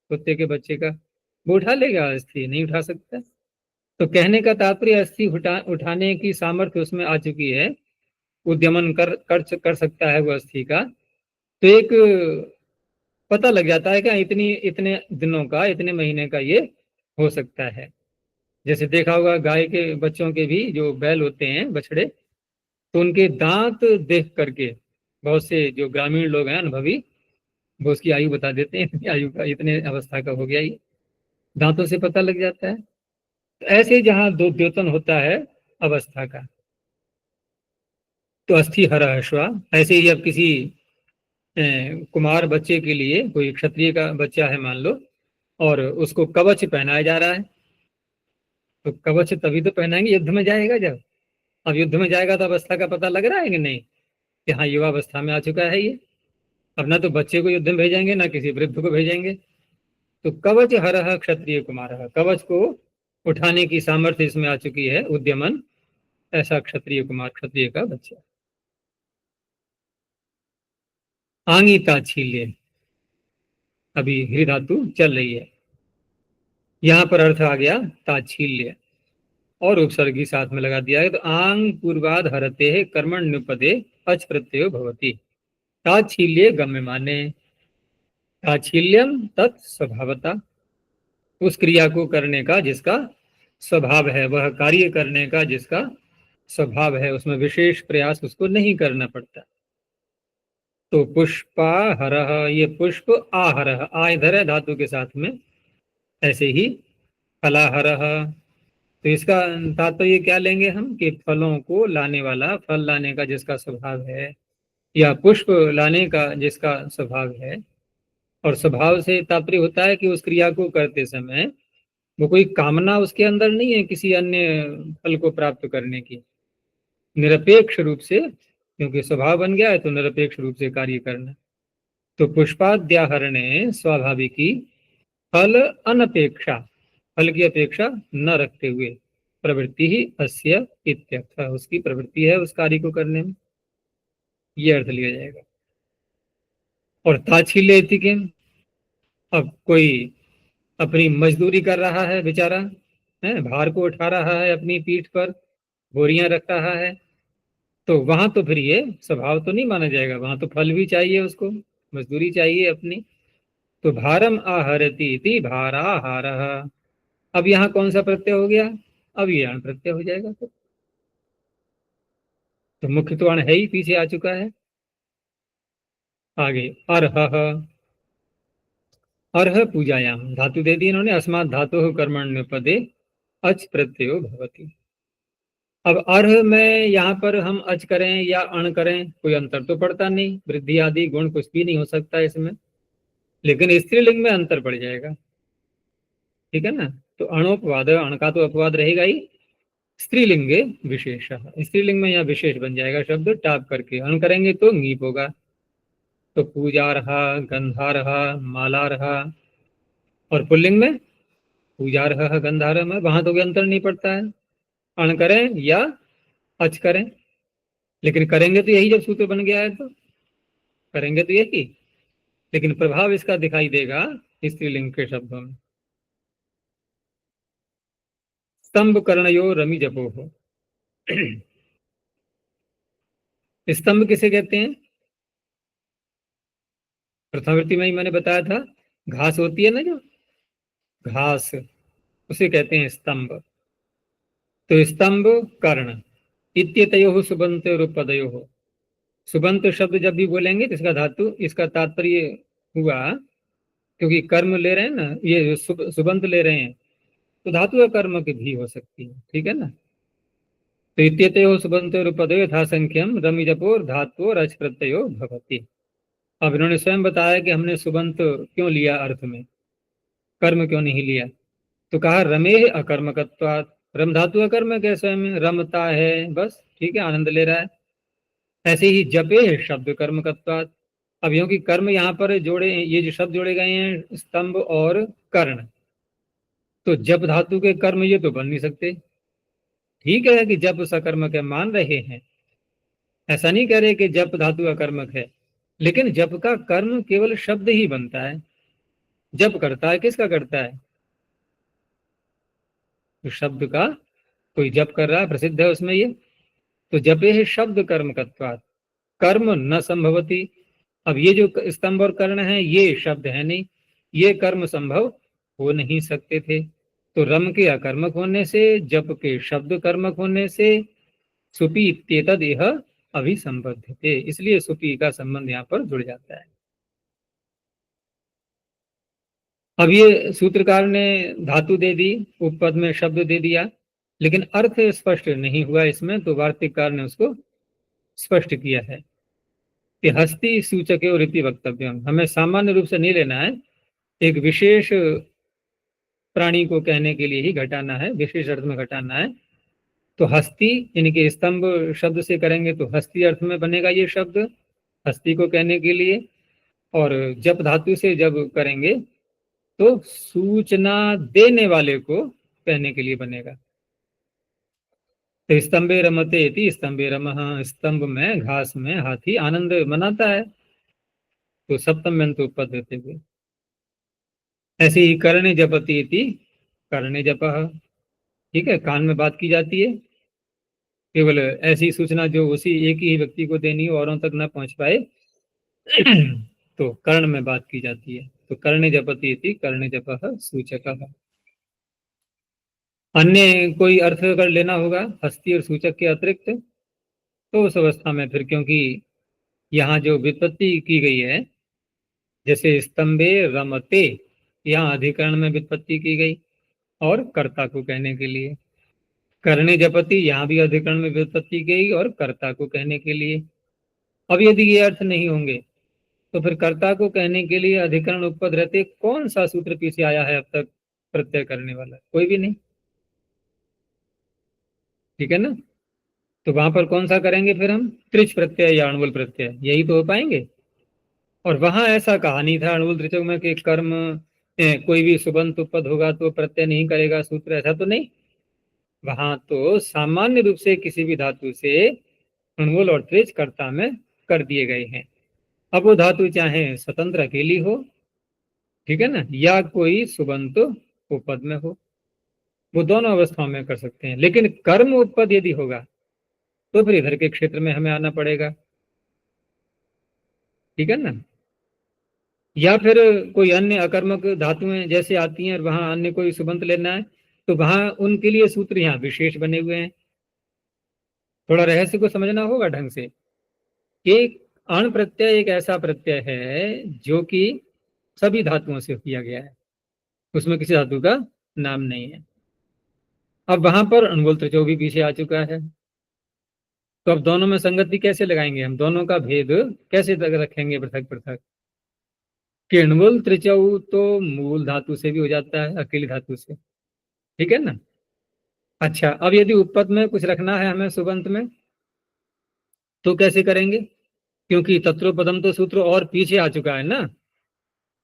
कुत्ते के बच्चे का, वो उठा लेगा? अस्थि नहीं उठा सकता। तो कहने का तात्पर्य अस्थि उठाने की सामर्थ्य उसमें आ चुकी है, उद्यमन कर सकता है वो अस्थि का। तो एक पता लग जाता है कि इतनी इतने दिनों का, इतने महीने का ये हो सकता है। जैसे देखा होगा गाय के बच्चों के भी जो बैल होते हैं, बछड़े, तो उनके दांत देख करके बहुत से जो ग्रामीण लोग हैं अनुभवी, वो उसकी आयु बता देते हैं, इतनी आयु का, इतने अवस्था का हो गया, ये दांतों से पता लग जाता है। तो ऐसे जहां दो द्योतन होता है अवस्था का, तो अस्थि हर अश्वा, ऐसे ही अब किसी कुमार बच्चे के लिए, कोई क्षत्रिय का बच्चा है मान लो, और उसको कवच पहनाया जा रहा है, तो कवच तभी तो पहनाएंगे युद्ध में जाएगा जब। अब युद्ध में जाएगा तो अवस्था का पता लग रहा है कि नहीं, कि हाँ युवा अवस्था में आ चुका है ये। अब ना तो बच्चे को युद्ध में भेजेंगे ना किसी वृद्ध को भेजेंगे। तो कवच हरह क्षत्रिय कुमार, कवच को उठाने की सामर्थ्य इसमें आ चुकी है, उद्यमन, ऐसा क्षत्रिय कुमार, क्षत्रिय का बच्चा। आंगी ताच्छील्य, अभी हृ धातु चल रही है, यहां पर अर्थ आ गया ताच्छील्य, और उपसर्गी साथ में लगा दिया है। तो आंग पूर्वाद हरते है कर्मण नुपदे अच प्रत्ययो भवति ताच्छील्य गम्य माने। ताच्छील्यम तत्स्वभावता, उस क्रिया को करने का जिसका स्वभाव है, वह कार्य करने का जिसका स्वभाव है, उसमें विशेष प्रयास उसको नहीं करना पड़ता। तो पुष्पाहरह, ये पुष्प आहरह, आ इधर है धातु के साथ में, ऐसे ही फलाहरह, तो इसका तात्पर्य क्या लेंगे हम, कि फलों को लाने वाला, फल लाने का जिसका स्वभाव है, या पुष्प लाने का जिसका स्वभाव है। और स्वभाव से तात्पर्य होता है कि उस क्रिया को करते समय वो कोई कामना उसके अंदर नहीं है किसी अन्य फल को प्राप्त करने की, निरपेक्ष रूप से, क्योंकि स्वभाव बन गया है तो निरपेक्ष रूप से कार्य करना। तो पुष्पाद्याहरणे स्वाभाविकी फल अनपेक्षा, फल की अपेक्षा न रखते हुए, प्रवृत्ति ही अस्य इत्यर्थ, उसकी प्रवृत्ति है उस कार्य को करने में, ये अर्थ लिया जाएगा। और ताच्छील्य इति किम, अब कोई अपनी मजदूरी कर रहा है बेचारा, है, भार को उठा रहा है अपनी पीठ पर, बोरियां रख रहा है, तो वहां तो फिर ये स्वभाव तो नहीं माना जाएगा, वहां तो फल भी चाहिए उसको, मजदूरी चाहिए अपनी। तो भारम आहरती इति भाराहारः, अब यहाँ कौन सा प्रत्यय हो गया, अब ये अण प्रत्यय हो जाएगा। तो मुख्य तो अण है ही, पीछे आ चुका है। आगे अर्हः, अर्ह पूजायाम, धातु दे दी इन्होंने, अस्मात् धातु कर्मण्य पदे अच प्रत्ययो भवति। अब अर्ह में यहाँ पर हम अच करें या अण करें, कोई अंतर तो पड़ता नहीं, वृद्धि आदि गुण कुछ भी नहीं हो सकता इसमें, लेकिन स्त्रीलिंग में अंतर पड़ जाएगा, ठीक है ना। तो अणोपवाद, अण का तो अपवाद रहेगा ही, स्त्रीलिंगे विशेष, स्त्रीलिंग में यहाँ विशेष बन जाएगा शब्द, टाप करके अण करेंगे तो ङीप होगा। तो पूजा रहा, गंधा रहा, माला रहा, और पुल्लिंग में पूजा रहा, गंधा रहा, वहां तो कोई अंतर नहीं पड़ता है, अण करें या अच करें, लेकिन करेंगे तो यही जब सूत्र बन गया है तो करेंगे तो यही, लेकिन प्रभाव इसका दिखाई देगा स्त्रीलिंग के शब्दों में। स्तंभ कर्णयो रमि जपो हो। स्तंभ किसे कहते हैं? प्रथमावृत्ति में ही मैंने बताया था, घास होती है ना जो घास, उसे कहते हैं स्तंभ। तो स्तंभ कर्ण इत्यतयो सुबंत रूपदयो हो। सुबंत शब्द जब भी बोलेंगे तो इसका धातु, इसका तात्पर्य हुआ, क्योंकि कर्म ले रहे हैं ना, ये सुबंत ले रहे हैं, तो धातु या कर्म की भी हो सकती है, ठीक है ना। तो इत्यतयो सुबंत रूपदयो यथा संख्यम रमि जपोर धातु रच प्रत्ययो भवति। अब इन्होंने स्वयं बताया कि हमने सुबंत क्यों लिया अर्थ में, कर्म क्यों नहीं लिया। तो कहा रमे अकर्मकत्वात्, रम धातु अकर्मक है, स्वयं रमता है, बस ठीक है, आनंद ले रहा है। ऐसे ही जपे है शब्द कर्मकत्वात्। अब यूं कि कर्म यहाँ पर जोड़े, ये जो शब्द जोड़े गए हैं स्तंभ और कर्ण, तो जप धातु के कर्म ये तो बन नहीं सकते। ठीक है कि जप सकर्मक है, मान रहे हैं, ऐसा नहीं कह रहे कि जप धातु अकर्मक है, लेकिन जप का कर्म केवल शब्द ही बनता है। जप करता है, किसका करता है? तो शब्द का, कोई जप कर रहा है, प्रसिद्ध है उसमें ये, तो जपे है शब्द कर्मकत्वात्, कर्म न संभवती। अब ये जो स्तंभ और कर्ण है ये शब्द है नहीं, ये कर्म संभव हो नहीं सकते थे। तो रम के अकर्मक होने से, जप के शब्द कर्मक होने से, सुपी इत्येतद् यह अभिसंबध्यते, इसलिए सुपी का संबंध यहाँ पर जुड़ जाता है। अब ये सूत्रकार ने धातु दे दी, उपपद में शब्द दे दिया, लेकिन अर्थ स्पष्ट नहीं हुआ इसमें, तो वार्तिककार ने उसको स्पष्ट किया है कि हस्ती सूचक और इति वक्तव्यम, हमें सामान्य रूप से नहीं लेना है, एक विशेष प्राणी को कहने के लिए ही घटाना है, विशेष अर्थ में घटाना है। तो हस्ती यानी कि स्तंभ शब्द से करेंगे तो हस्ती अर्थ में बनेगा ये शब्द, हस्ती को कहने के लिए। और जप धातु से जब करेंगे तो सूचना देने वाले को कहने के लिए बनेगा। तो स्तंभे रमते इति स्तंभे रमः, स्तंभ में घास में हाथी आनंद मनाता है, तो सप्तम अंत उपपद देते हुए। ऐसे ही कर्णे जपति इति कर्णे जपः, ठीक है, कान में बात की जाती है, केवल ऐसी सूचना जो उसी एक ही व्यक्ति को देनी हो, औरों तक न पहुंच पाए, तो कर्ण में बात की जाती है। तो कर्णे जपति इति कर्णे जपः सूचकः। अन्य कोई अर्थ अगर लेना होगा हस्ती और सूचक के अतिरिक्त, तो उस अवस्था में फिर, क्योंकि यहाँ जो व्युत्पत्ति की गई है, जैसे स्तंभे रमते, यहाँ अधिकरण में व्युत्पत्ति की गई और कर्ता को कहने के लिए। कर्णे जपति, यहाँ भी अधिकरण में व्युत्पत्ति की गई और कर्ता को कहने के लिए। अब यदि ये अर्थ नहीं होंगे तो फिर कर्ता को कहने के लिए अधिकरण उपपद रहते, कौन सा सूत्र पीछे आया है अब तक प्रत्यय करने वाला? कोई भी नहीं, ठीक है ना। तो वहां पर कौन सा करेंगे फिर हम? त्रिच प्रत्यय या अणुवल प्रत्यय, यही तो हो पाएंगे। और वहां ऐसा कहा नहीं था अणुवल त्रिचक में कि कर्म कोई भी सुबंत उपपद होगा तो प्रत्यय नहीं करेगा सूत्र, ऐसा तो नहीं। वहां तो सामान्य रूप से किसी भी धातु से अणुवल और त्रिच कर्ता में कर दिए गए हैं। अब वो धातु चाहे स्वतंत्र अकेली हो, ठीक है ना, या कोई सुबंत उपपद में हो, वो दोनों अवस्थाओं में कर सकते हैं। लेकिन कर्म उपपद यदि होगा तो फिर इधर के क्षेत्र में हमें आना पड़ेगा, ठीक है ना। या फिर कोई अन्य अकर्मक धातुएं जैसे आती हैं और वहां अन्य कोई सुबंत लेना है, तो वहां उनके लिए सूत्र यहाँ विशेष बने हुए हैं। थोड़ा रहस्य को समझना होगा ढंग से। एक अण प्रत्यय एक ऐसा प्रत्यय है जो कि सभी धातुओं से किया गया है, उसमें किसी धातु का नाम नहीं है। अब वहां पर अणुवल त्रिचौ भी पीछे आ चुका है, तो अब दोनों में संगति कैसे लगाएंगे हम? दोनों का भेद कैसे रखेंगे पृथक पृथक? कि अणुवल त्रिचौ तो मूल धातु से भी हो जाता है, अकेली धातु से, ठीक है ना। अच्छा, अब यदि उपपद में कुछ रखना है हमें सुबंत में, तो कैसे करेंगे? क्योंकि तत्रोपदम तो सूत्र और पीछे आ चुका है ना,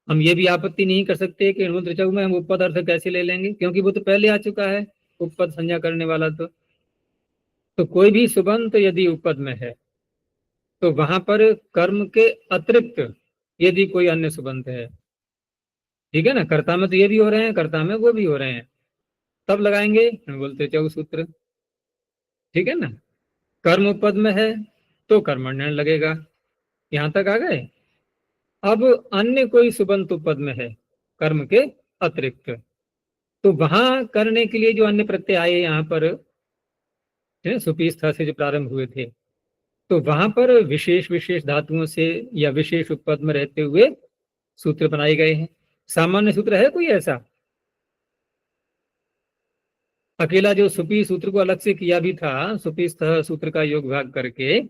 हम ये भी आपत्ति नहीं कर सकते कि अणुवल त्रिचौ में हम उपपद अर्थ कैसे ले लेंगे, क्योंकि वो तो पहले आ चुका है उपपद संज्ञा करने वाला। तो तो कोई भी सुबंत यदि उपपद में है तो वहां पर कर्म के अतिरिक्त यदि कोई अन्य सुबंत है, ठीक है ना, कर्ता में तो ये भी हो रहे हैं, कर्ता में वो भी हो रहे हैं, तब लगाएंगे, हम बोलते चौ सूत्र, ठीक है ना। कर्म उपपद में है तो कर्मण्य लगेगा। यहां तक आ गए। अब अन्य कोई सुबंत उपपद में है कर्म के अतिरिक्त, तो वहां करने के लिए जो अन्य प्रत्यय आए यहाँ पर, सुपीस्था से जो प्रारंभ हुए थे, तो वहां पर विशेष विशेष धातुओं से या विशेष उपपद में रहते हुए सूत्र बनाए गए हैं। सामान्य सूत्र है कोई ऐसा? अकेला जो सुपी सूत्र को अलग से किया भी था, सुपीस्थ सूत्र का योग भाग करके,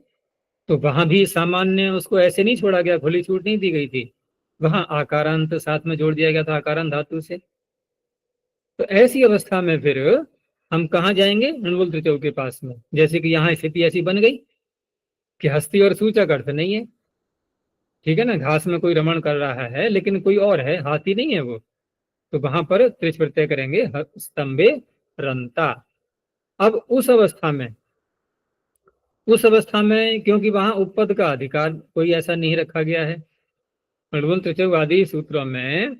तो वहां भी सामान्य उसको ऐसे नहीं छोड़ा गया, खुली छूट नहीं दी गई थी, वहां आकारांत साथ में जोड़ दिया गया था आकारांत धातु से। तो ऐसी अवस्था में फिर हम कहाँ जाएंगे? अणुवल त्रिचौ के पास में। जैसे कि यहाँ स्थिति ऐसी बन गई कि हस्ती और सूचक अर्थ नहीं है, ठीक है ना, घास में कोई रमण कर रहा है लेकिन कोई और है, हाथी नहीं है वो, तो वहां पर त्रिच प्रत्यय करेंगे स्तंभे रंता। अब उस अवस्था में क्योंकि वहां उपपद का अधिकार कोई ऐसा नहीं रखा गया है, अणुवल त्रिचौ आदि सूत्रों में,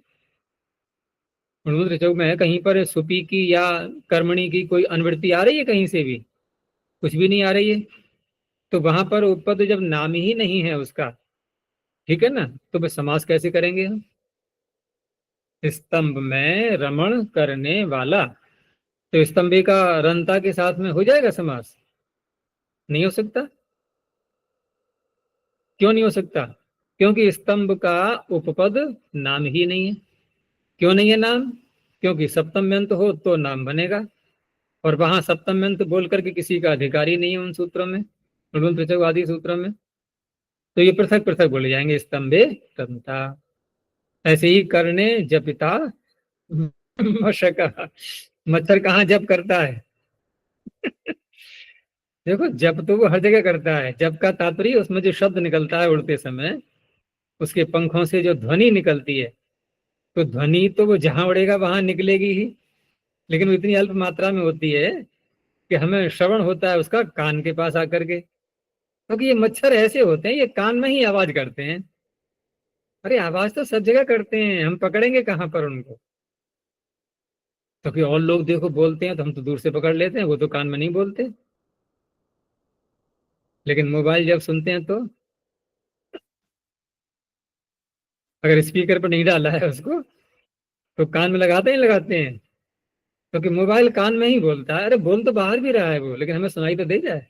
अणुवल त्रिचौ में कहीं पर सुपी की या कर्मणी की कोई अनुवृत्ति आ रही है? कहीं से भी कुछ भी नहीं आ रही है। तो वहां पर उपपद जब नाम ही नहीं है उसका, ठीक है ना, तो बस समास कैसे करेंगे हम? स्तंभ में रमण करने वाला, तो स्तंभे का रंता के साथ में हो जाएगा समास? नहीं हो सकता। क्यों नहीं हो सकता? क्योंकि स्तंभ का उपपद नाम ही नहीं है। क्यों नहीं है नाम? क्योंकि सप्तम्यंत हो तो नाम बनेगा, और वहां सप्तम्यंत बोल करके किसी का अधिकारी नहीं है उन सूत्रों में, आदि सूत्रों में। तो ये पृथक पृथक बोले जाएंगे, स्तंभे रंता। ऐसे ही करने जपिता मशका, मच्छर कहाँ जप करता है? देखो, जप तो वो हर जगह करता है। जप का तात्पर्य उसमें जो शब्द निकलता है उड़ते समय, उसके पंखों से जो ध्वनि निकलती है, तो ध्वनि तो वो जहां उड़ेगा वहां निकलेगी ही, लेकिन वो इतनी अल्प मात्रा में होती है कि हमें श्रवण होता है उसका कान के पास आकर के। क्योंकि ये मच्छर ऐसे होते हैं, ये कान में ही आवाज करते हैं। अरे आवाज तो सब जगह करते हैं, हम पकड़ेंगे कहाँ पर उनको? क्योंकि और लोग देखो बोलते हैं तो हम तो दूर से पकड़ लेते हैं, वो तो कान में नहीं बोलते। लेकिन मोबाइल जब सुनते हैं तो, अगर स्पीकर पर नहीं डाला है उसको, तो कान में लगाते ही लगाते हैं। क्योंकि मोबाइल कान में ही बोलता है। अरे बोल तो बाहर भी रहा है वो, लेकिन हमें सुनाई तो दे जाए।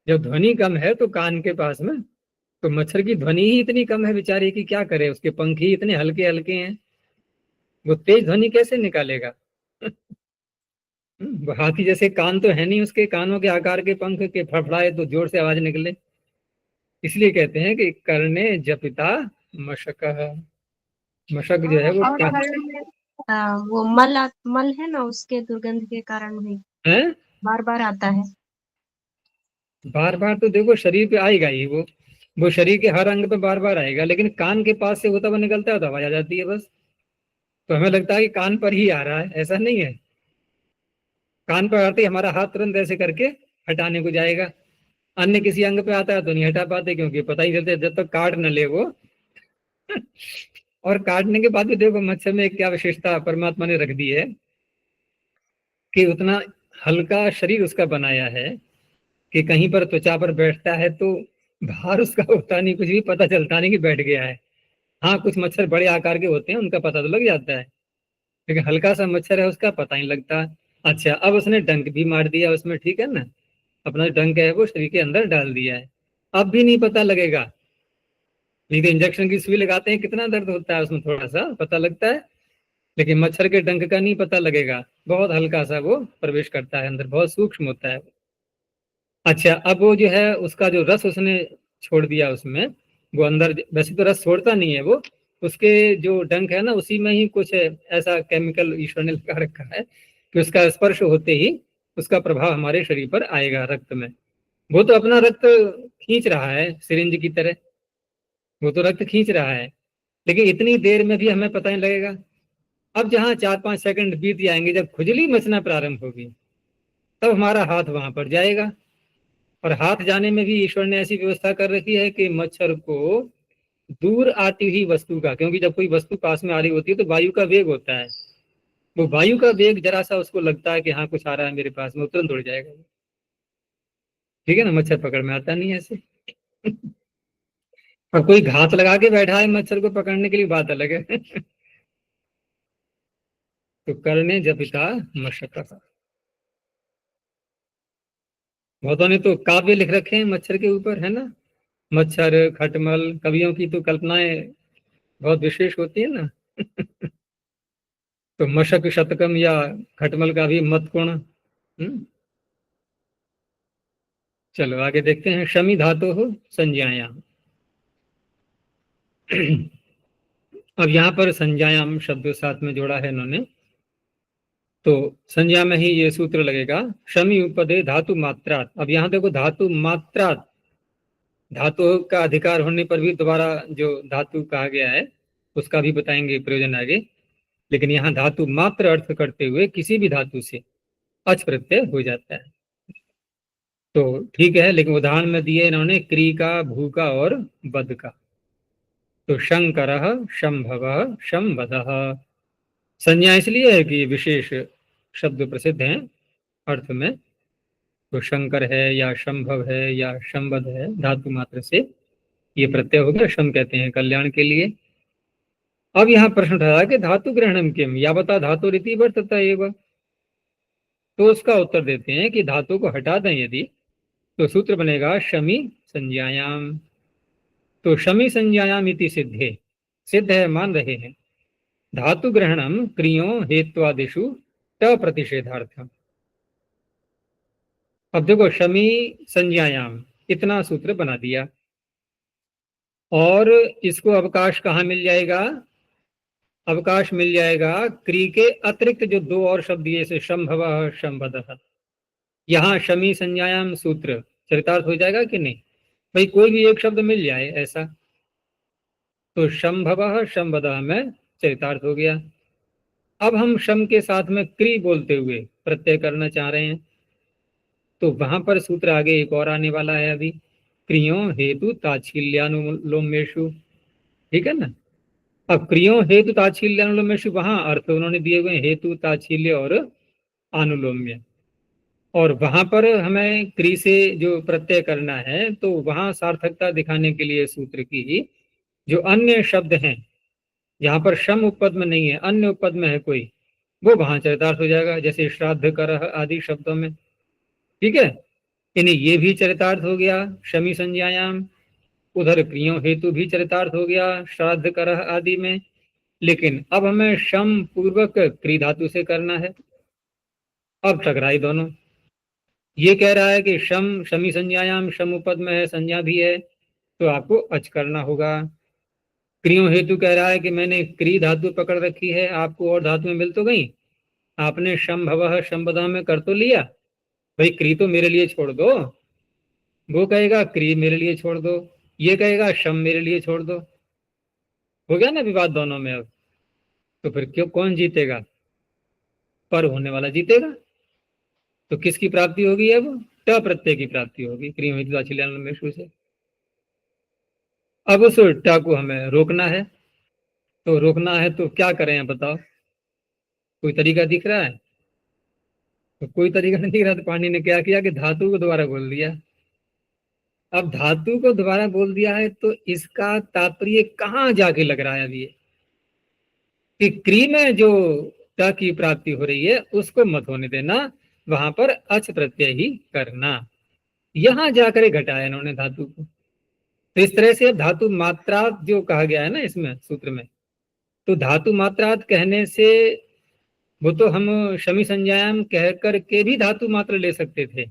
जब ध्वनि कम है तो कान के पास में, तो मच्छर की ध्वनि ही इतनी कम है बेचारे की, क्या करे, उसके पंख ही इतने हल्के हल्के हैं, वो तेज ध्वनि कैसे निकालेगा? हाथी जैसे कान तो है नहीं उसके, कानों के आकार के पंख के फड़फड़ाए तो जोर से आवाज निकले। इसलिए कहते हैं कि करने जपिता मशक, मशक जो है वो और गले में वो मल है ना, उसके दुर्गंध के कारण भी है। बार बार आता है। बार बार तो देखो शरीर पे आएगा ही वो शरीर के हर अंग पे बार बार आएगा, लेकिन कान के पास से होता हुआ निकलता है तो आवाज आ जाती है बस। तो हमें लगता है कि कान पर ही आ रहा है, ऐसा नहीं है। कान पर आते ही हमारा हाथ तुरंत ऐसे करके हटाने को जाएगा। अन्य किसी अंग पे आता है तो नहीं हटा पाते, क्योंकि पता ही चलता है जब तक काट न ले वो। और काटने के बाद भी देखो मच्छर में क्या विशेषता परमात्मा ने रख दी है कि उतना हल्का शरीर उसका बनाया है कि कहीं पर त्वचा पर बैठता है तो भार उसका होता नहीं, कुछ भी पता चलता नहीं कि बैठ गया है। हाँ, कुछ मच्छर बड़े आकार के होते हैं, उनका पता तो लग जाता है, लेकिन हल्का सा मच्छर है उसका पता नहीं लगता। अच्छा, अब उसने डंक भी मार दिया उसमें, ठीक है ना, अपना डंक है वो शरीर के अंदर डाल दिया है, अब भी नहीं पता लगेगा। नहीं तो इंजेक्शन की सुई लगाते हैं, कितना दर्द होता है उसमें, थोड़ा सा पता लगता है, लेकिन मच्छर के डंक का नहीं पता लगेगा। बहुत हल्का सा वो प्रवेश करता है अंदर, बहुत सूक्ष्म होता है। अच्छा, अब वो जो है उसका जो रस उसने छोड़ दिया उसमें, वो अंदर वैसे तो रस छोड़ता नहीं है वो, उसके जो डंक है ना उसी में ही कुछ ऐसा केमिकल ईश्वर ने लगा रखा है कि उसका स्पर्श होते ही उसका प्रभाव हमारे शरीर पर आएगा रक्त में। वो तो अपना रक्त खींच रहा है सिरिंज की तरह, वो तो रक्त खींच रहा है, लेकिन इतनी देर में भी हमें पता नहीं लगेगा। अब जहाँ 4-5 सेकंड बीत जाएंगे, जब खुजली मचना प्रारंभ होगी, तब हमारा हाथ वहां पर जाएगा। और हाथ जाने में भी ईश्वर ने ऐसी व्यवस्था कर रखी है कि मच्छर को दूर आती हुई वस्तु का, क्योंकि जब कोई वस्तु पास में आ रही होती है तो वायु का वेग होता है, वो वायु का वेग जरा सा उसको लगता है कि हाँ कुछ आ रहा है मेरे पास में, तुरंत उड़ जाएगा। ठीक है ना, मच्छर पकड़ में आता नहीं है ऐसे। और कोई घात लगा के बैठा है मच्छर को पकड़ने के लिए, बात अलग है। तो करने जपिता मशक्कत। बहुतों ने तो काव्य लिख रखे हैं मच्छर के ऊपर, है ना। मच्छर, खटमल, कवियों की तो कल्पनाएं बहुत विशेष होती है ना। तो मशक शतकम या खटमल का भी मत कोण। चलो आगे देखते हैं। शमी धातु हो संज्ञायाम। अब यहाँ पर संज्ञायाम शब्द साथ में जोड़ा है इन्होंने, तो संज्ञा में ही ये सूत्र लगेगा। शमी उपदे धातु मात्रात। अब यहाँ देखो धातु मात्रात, धातु का अधिकार होने पर भी दोबारा जो धातु कहा गया है उसका भी बताएंगे प्रयोजन आगे। लेकिन यहाँ धातु मात्र अर्थ करते हुए किसी भी धातु से अच प्रत्यय हो जाता है। तो ठीक है, लेकिन उदाहरण में दिए इन्होंने क्री का, भू का और बद का। तो शंकर, शंभव, शंबद। संज्ञा इसलिए है कि विशेष शब्द प्रसिद्ध हैं अर्थ में। तो शंकर है या शंभव है या शंबद है, धातु मात्र से ये प्रत्यय हो गया। शम कहते हैं कल्याण के लिए। अब यहाँ प्रश्न उठाया कि धातु ग्रहणम किम या बता धातु रीति वर्तता एवं। तो उसका उत्तर देते हैं कि धातु को हटा दें यदि, तो सूत्र बनेगा शमी संज्ञायाम। तो शमी संज्ञायाम इति सिद्धे, सिद्ध है मान रहे हैं। धातु ग्रहणम क्रियों हेत्वादिषु ट प्रतिषेधार्थम। अब देखो शमी संज्ञायाम इतना सूत्र बना दिया, और इसको अवकाश कहाँ मिल जाएगा? अवकाश मिल जाएगा क्री के अतिरिक्त जो दो और शब्द दिए, जैसे शंभव, शंभद। यहाँ शमी संज्ञायाम सूत्र चरितार्थ हो जाएगा कि नहीं? भाई कोई भी एक शब्द मिल जाए ऐसा, तो शंभव शंभद में चरितार्थ हो गया। अब हम शम के साथ में क्री बोलते हुए प्रत्यय करना चाह रहे हैं, तो वहां पर सूत्र आगे एक और आने वाला है अभी। क्रियों हेतु ताच्छील्यानुलोमेषु। ठीक है ना। अब क्रियों हेतु ताच्छील्यानुलोमेषु, वहां अर्थ उन्होंने दिए हुए हेतु, ताच्छील्य और अनुलोम्य। और वहां पर हमें क्री से जो प्रत्यय करना है, तो वहां सार्थकता दिखाने के लिए सूत्र की जो अन्य शब्द हैं, जहां पर शम उपपद में नहीं है, अन्य उपपद में है कोई, वो वहां चरितार्थ हो जाएगा, जैसे श्राद्ध कर आदि शब्दों में। ठीक है, इन्हें ये भी चरितार्थ हो गया शमी संज्ञायाम। उधर क्रियों हेतु भी चरितार्थ हो गया श्राद्ध कर आदि में। लेकिन अब हमें शम पूर्वक क्री धातु से करना है। अब टकराई दोनों। ये कह रहा है कि शम शमी संज्ञायाम, शम उपद में है, संज्ञा भी है, तो आपको अच करना होगा। क्रियों हेतु कह रहा है कि मैंने क्री धातु पकड़ रखी है, आपको और धातु में मिल तो गई, आपने शंभव शंबदा में कर तो लिया, भाई क्री तो मेरे लिए छोड़ दो। वो कहेगा क्री मेरे लिए छोड़ दो, ये कहेगा शम मेरे लिए छोड़ दो। हो गया ना विवाद दोनों में अब। तो फिर क्यों, कौन जीतेगा? पर होने वाला जीतेगा। तो किसकी प्राप्ति होगी? अब ट प्रत्यय की प्राप्ति होगी क्रियों हेतु में से। अब उस ट को हमें रोकना है। तो रोकना है तो क्या करें बताओ? कोई तरीका दिख रहा है? तो कोई तरीका नहीं दिख रहा, तो पानी ने क्या किया कि धातु को दोबारा बोल दिया। अब धातु को दोबारा बोल दिया है तो इसका तात्पर्य कहाँ जाके लग रहा है अभी? कि क्री में जो ट की प्राप्ति हो रही है उसको मत होने देना, वहां पर अच प्रत्यय ही करना। यहां जाकर घटाया इन्होंने धातु को। तो इस तरह से धातु मात्रात जो कहा गया है ना इसमें सूत्र में, तो धातु मात्रात कहने से वो तो हम शमी संज्ञायाम कह करके भी धातु मात्र ले सकते थे।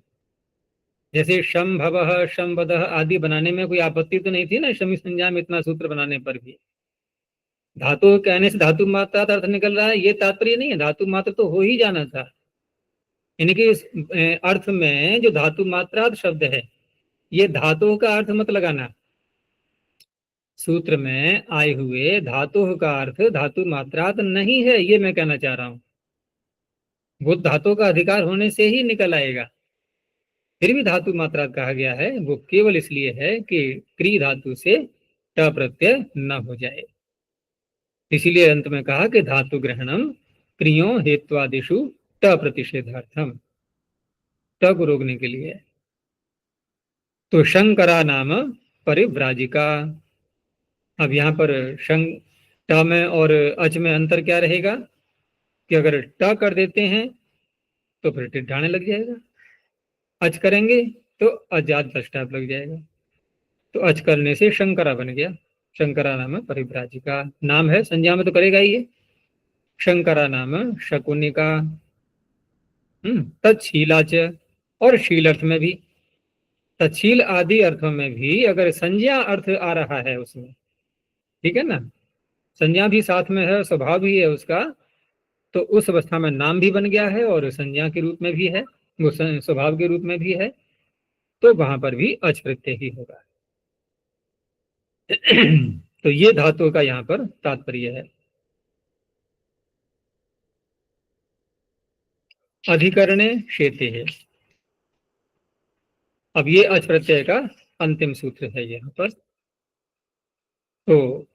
जैसे शम भव शम बद आदि बनाने में कोई आपत्ति तो नहीं थी ना, शमी संज्ञायाम इतना सूत्र बनाने पर भी। धातु कहने से धातु मात्रा अर्थ निकल रहा है, ये तात्पर्य नहीं है, धातु मात्र तो हो ही जाना था। इनके इस अर्थ में जो धातु मात्रात शब्द है, ये धातु का अर्थ मत लगाना। सूत्र में आए हुए धातु का अर्थ धातु मात्रात नहीं है, ये मैं कहना चाह रहा हूं। वो धातु का अधिकार होने से ही निकल आएगा। फिर भी धातु मात्रा कहा गया है, वो केवल इसलिए है कि क्री धातु से ट प्रत्यय न हो जाए। इसीलिए अंत में कहा कि धातु ग्रहणम क्रियो हेत्वादिषु ट प्रतिषेधार्थम, ट को रोकने के लिए। तो शंकरा नाम परिव्राजिका। अब यहाँ पर ट में और अच में अंतर क्या रहेगा कि अगर ट कर देते हैं तो फिर टिड्ढाने लग जाएगा, अच करेंगे तो अजात दृष्टाप लग जाएगा। तो अच करने से शंकरा बन गया। शंकरा नाम परिव्राजिका, नाम है, संज्ञा में तो करेगा ही ये। शंकरा नाम शकुनिका, तत्शीलाच, और शील अर्थ में भी, तत्शील आदि अर्थों में भी अगर संज्ञा अर्थ आ रहा है उसमें, ठीक है ना, संज्ञा भी साथ में है, स्वभाव भी है उसका, तो उस अवस्था में नाम भी बन गया है और संज्ञा के रूप में भी है, वो स्वभाव के रूप में भी है, तो वहां पर भी अच प्रत्यय ही होगा। तो ये धातु का यहाँ पर तात्पर्य है। अधिकरणे शेते है। अब ये अच प्रत्यय का अंतिम सूत्र है यहाँ पर। तो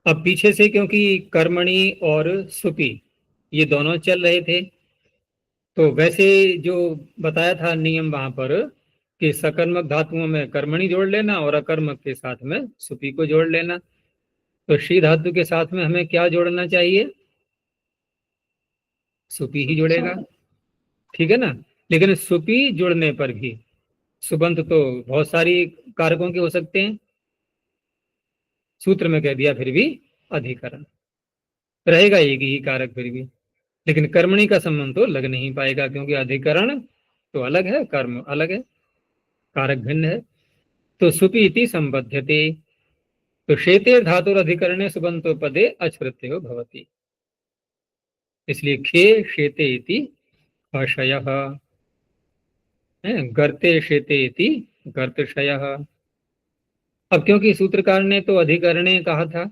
अब पीछे से क्योंकि कर्मणि और सुपी ये दोनों चल रहे थे, तो वैसे जो बताया था नियम वहां पर कि सकर्मक धातुओं में कर्मणि जोड़ लेना और अकर्मक के साथ में सुपी को जोड़ लेना। तो शी धातु के साथ में हमें क्या जोड़ना चाहिए? सुपी ही जुड़ेगा, ठीक है ना। लेकिन सुपी जुड़ने पर भी सुबंत तो बहुत सारी कारकों के हो सकते हैं, सूत्र में कह दिया फिर भी अधिकरण रहेगा, एक ही कारक फिर भी। लेकिन कर्मणि का संबंध तो लग नहीं पाएगा, क्योंकि अधिकरण तो अलग है, कर्म अलग है, कारक भिन्न है। तो सुपी इति संबध्यते, तो शेते धातुर अधिकरणे सुबंतो पदे अच प्रत्ययो भवति, इसलिए खे शेते इति अशयः, गर्ते शेते इति गर्तशयः। अब क्योंकि सूत्रकार ने तो अधिकरणे कहा था,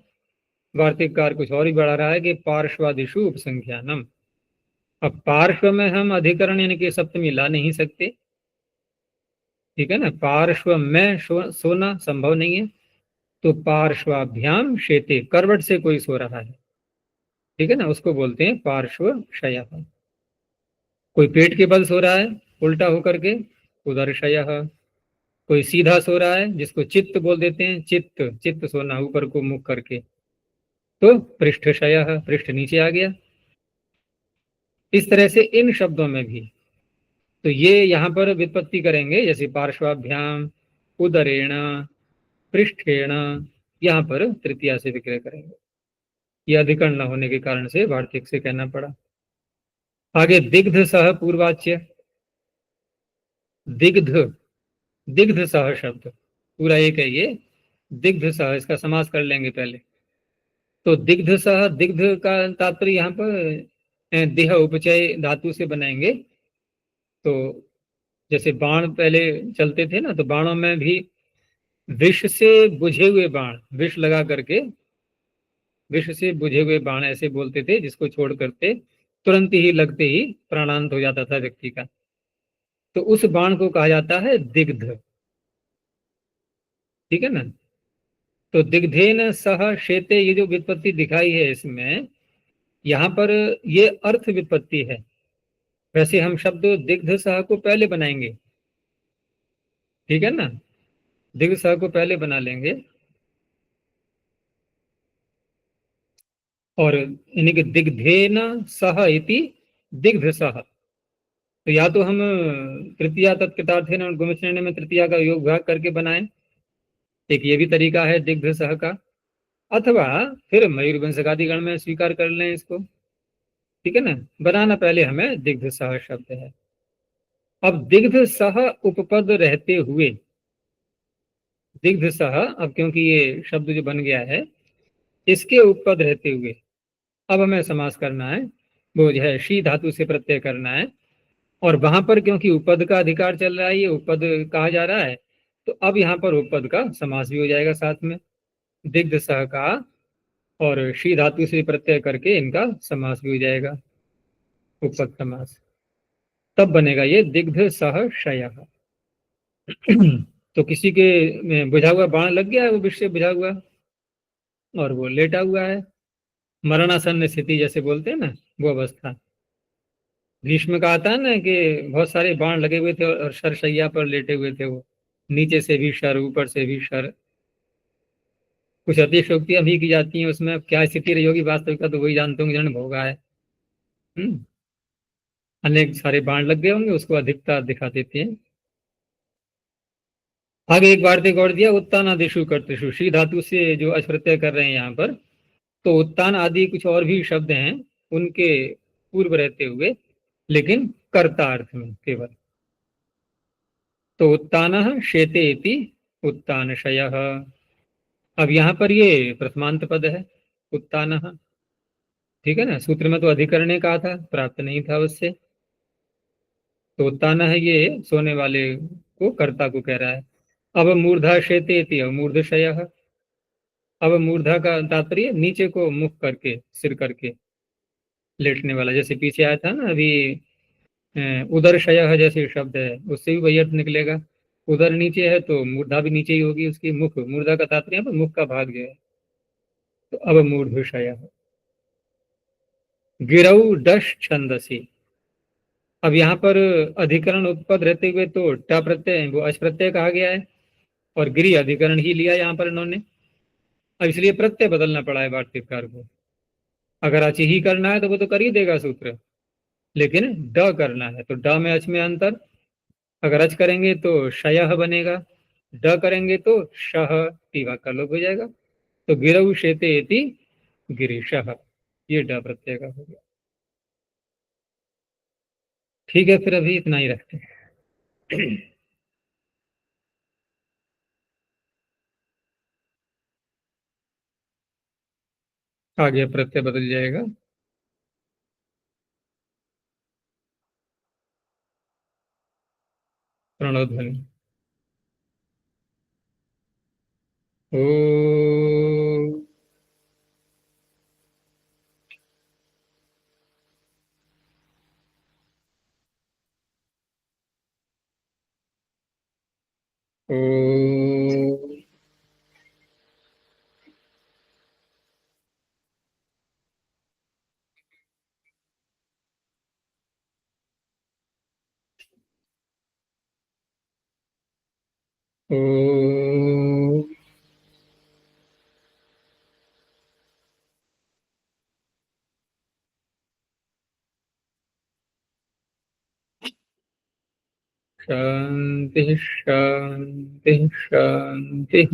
वार्तिककार कुछ और ही बढ़ा रहा है कि पार्श्वादिशु उपसंख्यानम। अब पार्श्व में हम अधिकरण यानी कि सप्तमी ला नहीं सकते, ठीक है ना, पार्श्व में सोना संभव नहीं है। तो पार्श्वाभ्याम शेते, करवट से कोई सो रहा है, ठीक है ना, उसको बोलते हैं पार्श्व शयः। कोई पेट के बल सो रहा है उल्टा होकर के, उदर शयः। कोई सीधा सो रहा है जिसको चित्त बोल देते हैं, चित्त चित्त सोना ऊपर को मुख करके, तो पृष्ठ शयः, पृष्ठ नीचे आ गया। इस तरह से इन शब्दों में भी तो ये यहाँ पर व्युत्पत्ति करेंगे, जैसे पार्श्वाभ्याम, उदरेण, पृष्ठेण, यहाँ पर तृतीया से विक्रय करेंगे। यह अधिकरण न होने के कारण से वार्तिक से कहना पड़ा। आगे दिग्ध सह पूर्वाच्य, दिग्ध, दिग्ध सह शब्द पूरा एक है ये, दिग्ध सह, इसका समास कर लेंगे पहले। तो दिग्ध सह, दिग्ध का तात्पर्य यहाँ पर देह उपचय धातु से बनाएंगे। तो जैसे बाण पहले चलते थे ना, तो बाणों में भी विष से बुझे हुए बाण, विष लगा करके विष से बुझे हुए बाण ऐसे बोलते थे, जिसको छोड़ करते तुरंत ही लगते ही प्राणांत हो जाता था व्यक्ति का, तो उस बाण को कहा जाता है दिग्ध, ठीक है ना। तो दिग्धेन सह शेते, ये जो व्युत्पत्ति दिखाई है इसमें, यहाँ पर ये अर्थ व्युत्पत्ति है। वैसे हम शब्द दिग्ध सह को पहले बनाएंगे, ठीक है ना, दिग्ध सह को पहले बना लेंगे, और यानी कि दिग्धेन सह इति दिग्ध सह। तो या तो हम तृतीया तत्कृतार्थेन और गुणवचन में तृतीया का योग भाग करके बनाएं, एक ये भी तरीका है दिग्ध सह का, अथवा फिर मयूरवंशकादिगण में स्वीकार कर लें इसको, ठीक है ना। बनाना पहले हमें दिग्ध सह शब्द है। अब दिग्ध सह उपपद रहते हुए, दिग्ध सह, अब क्योंकि ये शब्द जो बन गया है इसके उपपद रहते हुए अब हमें समास करना है, वो जो है शी धातु से प्रत्यय करना है। और वहां पर क्योंकि उपपद का अधिकार चल रहा है, ये उपपद कहा जा रहा है, तो अब यहाँ पर उपपद का समास भी हो जाएगा साथ में, दिग्ध सह का और शी धातु से प्रत्यय करके इनका समास भी हो जाएगा। उपपत्तमास, तब बनेगा ये दिग्ध सह शयः। तो किसी के बुझा हुआ बाण लग गया है, वो विष से बुझा हुआ, और वो लेटा हुआ है, मरणासन्न स्थिति जैसे बोलते हैं ना, वो अवस्था। भीष्म का आता है ना कि बहुत सारे बाण लगे हुए थे और शरशैया पर लेटे हुए थे वो, नीचे से भी शर, ऊपर से भी शर। कुछ अतिशयोक्तियां भी की जाती हैं उसमें, अब क्या स्थिति रही होगी वास्तविक का तो वही जानते होंगे जिन्होंने भोगा है। अनेक सारे बाण लग गए होंगे, उसको अधिकता दिखा देते हैं। आगे एक बार और दिया, उत्तानादिषु कर्तृषु, शी धातु से जो अच प्रत्यय कर रहे हैं यहाँ पर, तो उत्तान आदि कुछ और भी शब्द हैं उनके पूर्व रहते हुए, लेकिन कर्ता अर्थ में केवल। तो उत्तान शेते इति उत्तानशयः। अब यहाँ पर ये प्रथमांत पद है, उत्तान। ठीक है ना, सूत्र में तो अधिकरणे कहा था, प्राप्त नहीं था उससे। तो उत्तान है ये सोने वाले को, कर्ता को कह रहा है। अब मूर्धा शेते इति मूर्धशयः। अब मूर्धा का तात्पर्य नीचे को मुख करके, सिर करके लेटने वाला, जैसे पीछे आया था ना अभी उदर शय जैसे शब्द है, उससे भी वही अर्थ निकलेगा। उदर नीचे है तो मूर्धा भी नीचे ही होगी उसकी, मुख, मूर्धा का तात्पर्य पर मुख का भाग जो है। तो अब मूर्धशय, गिरौ डश छंदसी। अब यहाँ पर अधिकरण उत्पद रहते हुए तो ट प्रत्यय वो अच प्रत्यय कहा गया है, और गिरी अधिकरण ही लिया यहाँ पर इन्होंने। अब इसलिए प्रत्यय बदलना पड़ा है वार्तिककार को। अगर अच ही करना है तो वो तो कर ही देगा सूत्र, लेकिन ड करना है तो ड में अच में अंतर। अगर अच करेंगे तो शयः बनेगा, ड करेंगे तो शह, टीवा का लोप हो जाएगा। तो गिरौ शेते इति गिरीशः, ये ड प्रत्यय का हो गया। ठीक है, फिर अभी इतना ही रखते हैं। आगे प्रत्यय बदल जाएगा। प्रणोध्वनि ओ, ओ, ओ, शांति शांति शांति।